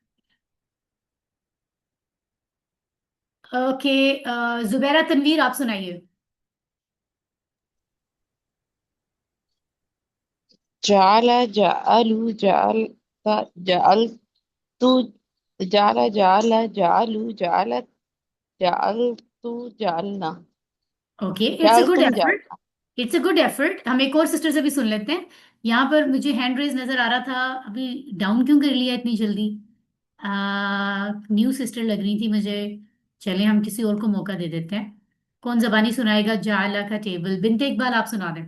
ओके। जुबैरा तनवीर आप सुनाइए। जाल, जालू, जाल, जाल तू, جعل جعل جعلو جعلت جعلتو جعلنا اوکے، اٹس اے گڈ جعلتم ایفرٹ. جعلنا. It's a good effort. ہم ایک اور سسٹر سے بھی سن لیتے ہیں. یہاں پر مجھے ہینڈ ریز نظر آ رہا تھا، ابھی ڈاؤن کیوں کر لیا اتنی جلدی؟ نیو سسٹر لگ رہی تھی مجھے. چلیں ہم کسی اور کو موقع دے دیتے ہیں. کون زبانی سنائے گا جعلہ کا ٹیبل؟ بنت اقبال آپ سنا دیں.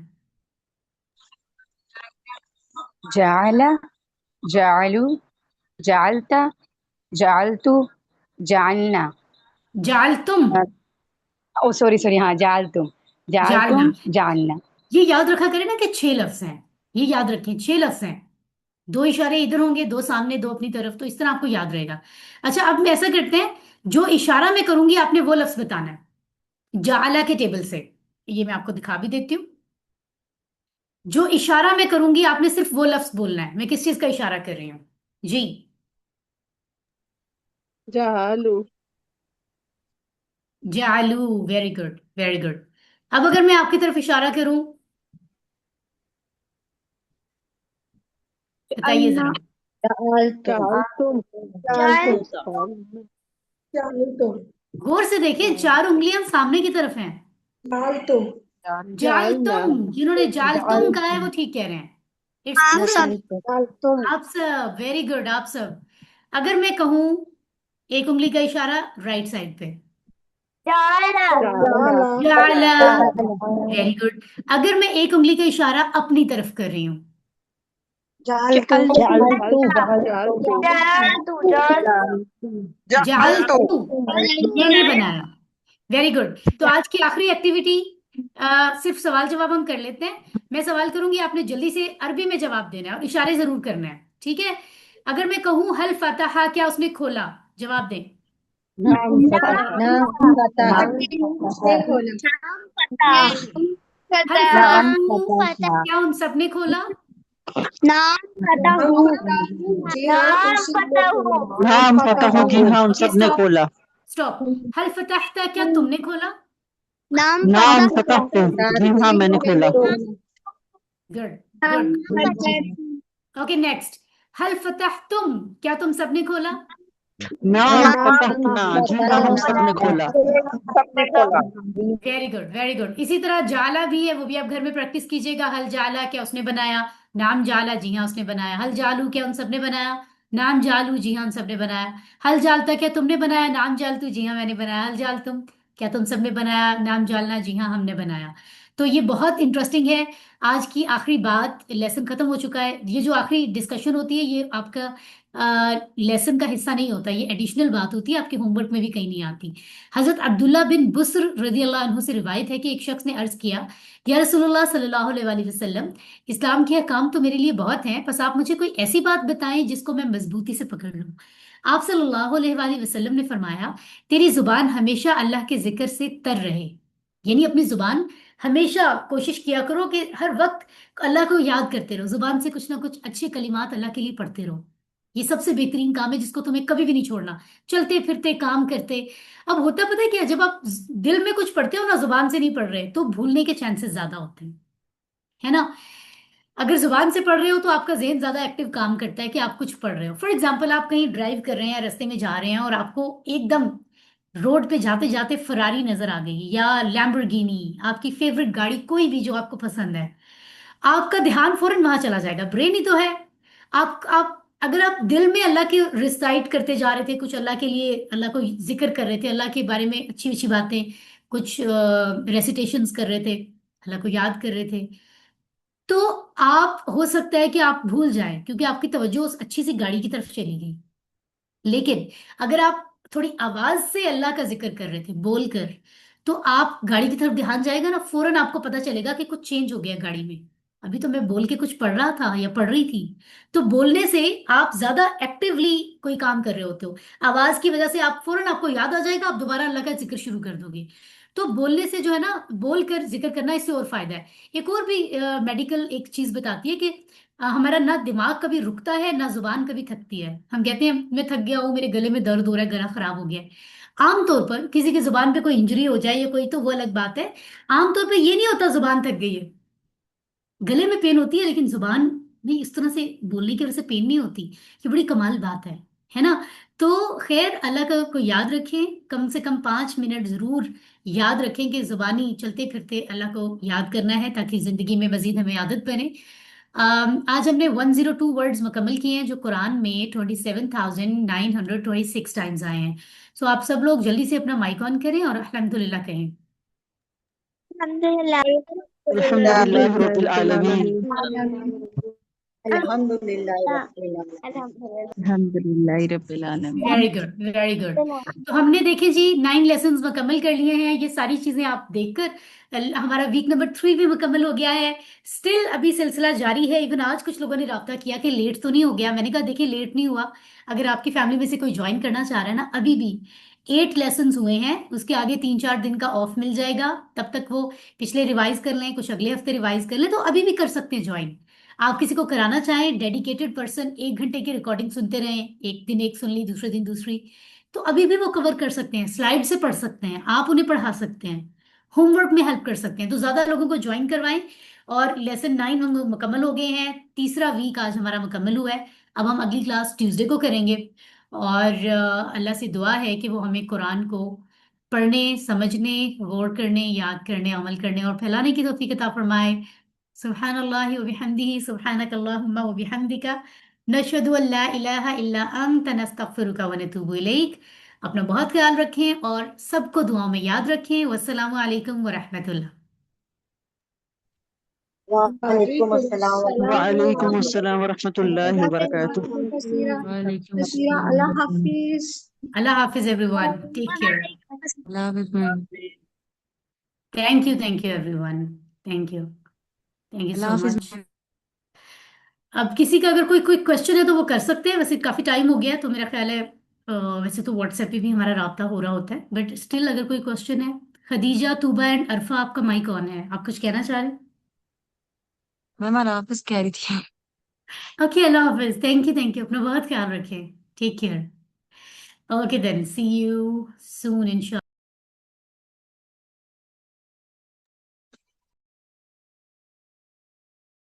جعل جعلو جعلت جعلتو جعلنا. جعلتم. او سوری سوری، ہاں جعلتم جعلنا. جعلتم جعلنا. یہ یاد رکھا کریں نا کہ 6 لفظ ہیں. یہ یاد رکھیں 6 لفظ ہیں. 2 اشارے ادھر ہوں گے، 2 سامنے، 2 اپنی طرف، تو اس طرح آپ کو یاد رہے گا. اچھا اب میں ایسا کرتے ہیں، جو اشارہ میں کروں گی آپ نے وہ لفظ بتانا ہے جعلہ کے ٹیبل سے. یہ میں آپ کو دکھا بھی دیتی ہوں. جو اشارہ میں کروں گی آپ نے صرف وہ لفظ بولنا ہے. میں کس چیز کا اشارہ کر رہی ہوں؟ جی جعلو. جعلو. Very good very good. اب اگر میں آپ کی طرف اشارہ کروں بتائیے ذرا. جعلتم. جعلتم. غور سے دیکھیں 4 انگلیاں سامنے کی طرف ہیں. جعلنا. جالتم. جنہوں نے جالتم کہا ہے وہ ٹھیک کہہ رہے ہیں. اٹس پورا آپ سب. ویری گڈ آپ سب. اگر میں کہوں ایک انگلی کا اشارہ رائٹ سائڈ پہ، جعلا. Very good. اگر میں ایک انگلی کا اشارہ اپنی طرف کر رہی ہوں، جعلتو. میں نے بنایا. Very good. تو آج کی آخری ایکٹیویٹی صرف سوال جواب ہم کر لیتے ہیں. میں سوال کروں گی، آپ نے جلدی سے عربی میں جواب دینا ہے اور اشارے ضرور کرنا ہے، ٹھیک ہے؟ اگر میں کہوں حل فتح، کیا اس نے کھولا؟ جواب دیں. نام فتح. نام فتح. حل نام فتح، فتح. کیا ان سب نے کھولا؟ نعم فتح، جی ہاں ان سب نے کھولا. اسٹاپ. حل فتحت، کیا تم نے کھولا؟ نعم فتحت، جی ہاں میں نے کھولا. Good good. Okay next. حل فتحتم، کیا تم سب نے کھولا؟ نعم فتحنا، جی ہاں ہم سب نے کھولا. سب نے کھولا. Very good very good. اسی طرح جالا بھی ہے، وہ بھی آپ گھر میں پریکٹس کیجیے گا. حل جالا، کیا اس نے بنایا؟ نام جالا، جی ہاں اس نے بنایا. حل جالو، کیا ان سب نے بنایا؟ نام جالو، جی ہاں ان سب نے بنایا. حل جالتا، کیا تم نے بنایا؟ نام جالتو، جی ہاں میں نے بنایا. حل جالتم، کیا تم سب نے بنایا؟ نام جالنا، جی ہاں ہم نے بنایا. تو یہ بہت انٹرسٹنگ ہے. آج کی آخری بات، لیسن ختم ہو چکا ہے. یہ جو آخری ڈسکشن ہوتی ہے یہ آپ کا لیسن کا حصہ نہیں ہوتا، یہ ایڈیشنل بات ہوتی ہے، آپ کے ہوم ورک میں بھی کہیں نہیں آتی. حضرت عبداللہ بن بسر رضی اللہ عنہ سے روایت ہے کہ ایک شخص نے عرض کیا، یا رسول اللہ صلی اللہ علیہ وآلہ وسلم، اسلام کے احکام تو میرے لیے بہت ہیں، بس آپ مجھے کوئی ایسی بات بتائیں جس کو میں مضبوطی سے پکڑ لوں. آپ صلی اللہ علیہ وآلہ وسلم نے فرمایا، تیری زبان ہمیشہ اللہ کے ذکر سے تر رہے. یعنی اپنی زبان ہمیشہ کوشش کیا کرو کہ ہر وقت اللہ کو یاد کرتے رہو، زبان سے کچھ نہ کچھ اچھے کلمات اللہ کے لیے پڑھتے رہو. یہ سب سے بہترین کام ہے جس کو تمہیں کبھی بھی نہیں چھوڑنا. چلتے پھرتے کام کرتے. اب ہوتا پتہ ہے کیا، جب آپ دل میں کچھ پڑھتے ہو نا، زبان سے نہیں پڑھ رہے، تو بھولنے کے چانسز زیادہ ہوتے ہیں، ہے نا؟ اگر زبان سے پڑھ رہے ہو تو آپ کا ذہن زیادہ ایکٹیو کام کرتا ہے کہ آپ کچھ پڑھ رہے ہو. فار ایگزامپل آپ کہیں ڈرائیو کر رہے ہیں یا رستے میں جا رہے ہیں اور آپ کو ایک دم روڈ پہ جاتے جاتے فراری نظر آ گئی یا لیمبورگینی، آپ کی فیوریٹ گاڑی کوئی بھی جو آپ کو پسند ہے، آپ کا دھیان فوراً وہاں چلا جائے گا. برین ہی تو ہے. آپ اگر آپ دل میں اللہ کے ریسائٹ کرتے جا رہے تھے، کچھ اللہ کے لیے، اللہ کو ذکر کر رہے تھے، اللہ کے بارے میں اچھی اچھی باتیں، کچھ ریسیٹیشنز کر رہے تھے، اللہ کو یاد کر رہے تھے، تو آپ ہو سکتا ہے کہ آپ بھول جائیں کیونکہ آپ کی توجہ اس اچھی سی گاڑی کی طرف چلی گئی. لیکن اگر آپ تھوڑی آواز سے اللہ کا ذکر کر رہے تھے بول کر، تو آپ گاڑی کی طرف دھیان جائے گا نا، فوراً آپ کو پتا چلے گا کہ کچھ چینج ہو گیا گاڑی میں. ابھی تو میں بول کے کچھ پڑھ رہا تھا یا پڑھ رہی تھی. تو بولنے سے آپ زیادہ ایکٹیولی کوئی کام کر رہے ہوتے ہو. آواز کی وجہ سے آپ فوراً آپ کو یاد آ جائے گا، آپ دوبارہ اللہ کا ذکر شروع کر دو گے. تو بولنے سے جو ہے نا، بول کر ذکر کرنا، اس سے اور فائدہ ہے. ایک اور بھی میڈیکل ایک چیز بتاتی ہے کہ ہمارا نہ دماغ کبھی رکتا ہے نہ زبان کبھی تھکتی ہے. ہم کہتے ہیں میں تھک گیا ہوں، میرے گلے میں درد ہو رہا ہے، گلا خراب ہو گیا ہے. عام طور پر کسی کی زبان پہ کوئی انجری ہو جائے یا کوئی، تو وہ الگ بات ہے. عام طور پہ یہ نہیں ہوتا زبان تھک گئی ہے، گلے میں پین ہوتی ہے، لیکن زبان نہیں اس طرح سے بولنے کی وجہ سے پین نہیں ہوتی. یہ بڑی کمال بات ہے. है ना। तो खैर, अल्लाह को याद रखें, कम से कम 5 मिनट जरूर याद रखें कि जुबानी चलते फिरते अल्लाह को याद करना है, ताकि जिंदगी में मजीद हमें आदत बने। आज हमने 102 वर्ड्स मुकम्मल किए हैं, जो कुरान में 27,926 टाइम्स आए हैं। सो आप सब लोग जल्दी से अपना माइक ऑन करें और अल्हम्दुलिल्लाह कहें। अल्हम्दुलिल्लाह रब्बिल आलमीन। अल्हम्दुलिल्लाह अल्हम्दुलिल्लाह रब्बिल आलमीन। Very good, very good. तो हमने देखे जी 9 लेसन्स मुकम्मल कर लिए हैं। ये सारी चीजें आप देखकर हमारा वीक नंबर 3 भी मुकम्मल हो गया है। स्टिल अभी सिलसिला जारी है। इवन आज कुछ लोगों ने राब्ता किया कि लेट तो नहीं हो गया। मैंने कहा देखिए, लेट नहीं हुआ। अगर आपकी फैमिली में से कोई ज्वाइन करना चाह रहा है ना, अभी भी 8 लेसन्स हुए हैं, उसके आगे 3-4 दिन का ऑफ मिल जाएगा। तब तक वो पिछले रिवाइज कर लें, कुछ अगले हफ्ते रिवाइज कर लें, तो अभी भी कर सकते हैं ज्वाइन। आप किसी को कराना चाहें, डेडिकेटेड पर्सन, 1 घंटे की रिकॉर्डिंग सुनते रहें, एक दिन एक सुन ली, दूसरे दिन दूसरी, तो अभी भी वो कवर कर सकते हैं। स्लाइड से पढ़ सकते हैं, आप उन्हें पढ़ा सकते हैं, होमवर्क में हेल्प कर सकते हैं। तो ज्यादा लोगों को ज्वाइन करवाएं। और लेसन 9 मुकम्मल हो गए हैं। तीसरा वीक आज हमारा मुकम्मल हुआ है। अब हम अगली क्लास ट्यूसडे को करेंगे। और अल्लाह से दुआ है कि वो हमें कुरान को पढ़ने, समझने, गौर करने, याद करने, अमल करने और फैलाने की तौफीक अता फरमाए। सुब्हानल्लाहि व बिहम्दिही, सुब्हानकल्लाहुम्मा व बिहम्दिका, नशहदु अल्ला इलाहा इल्ला अंता, नस्तगफिरुका व नतूबु इलैक। अपना बहुत ख्याल रखें और सबको दुआओं में याद रखें। वस्सलामु अलैकुम व रहमतुल्लाह। वालेकुम अस्सलाम वालेकुम अस्सलाम व रहमतुल्लाहि व बरकातुहू। वालेकुम अल्लाह हाफिज। अल्लाह हाफिज एवरीवन, टेक केयर। अल्लाह हाफिज। Thank you everyone, thank you अल्लाह सो हाफिज। मच। अब किसी का अगर कोई क्वेश्चन है तो वो कर सकते हैं। वैसे काफी टाइम हो गया है, तो मेरा ख्याल है वैसे तो व्हाट्सएप पे भी हमारा राब्ता हो रहा होता है, बट स्टिल अगर कोई क्वेश्चन है। खदीजा, तूबा एंड अरफा, आपका माइक ऑन है, आप कुछ कहना चाह रहे हैं? मैं अल्लाह हाफिज कह रही थी। ओके, अल्लाह हाफिज। थैंक यू, अपना बहुत ख्याल रखें। Take care. Okay then, see you soon इंशाल्लाह।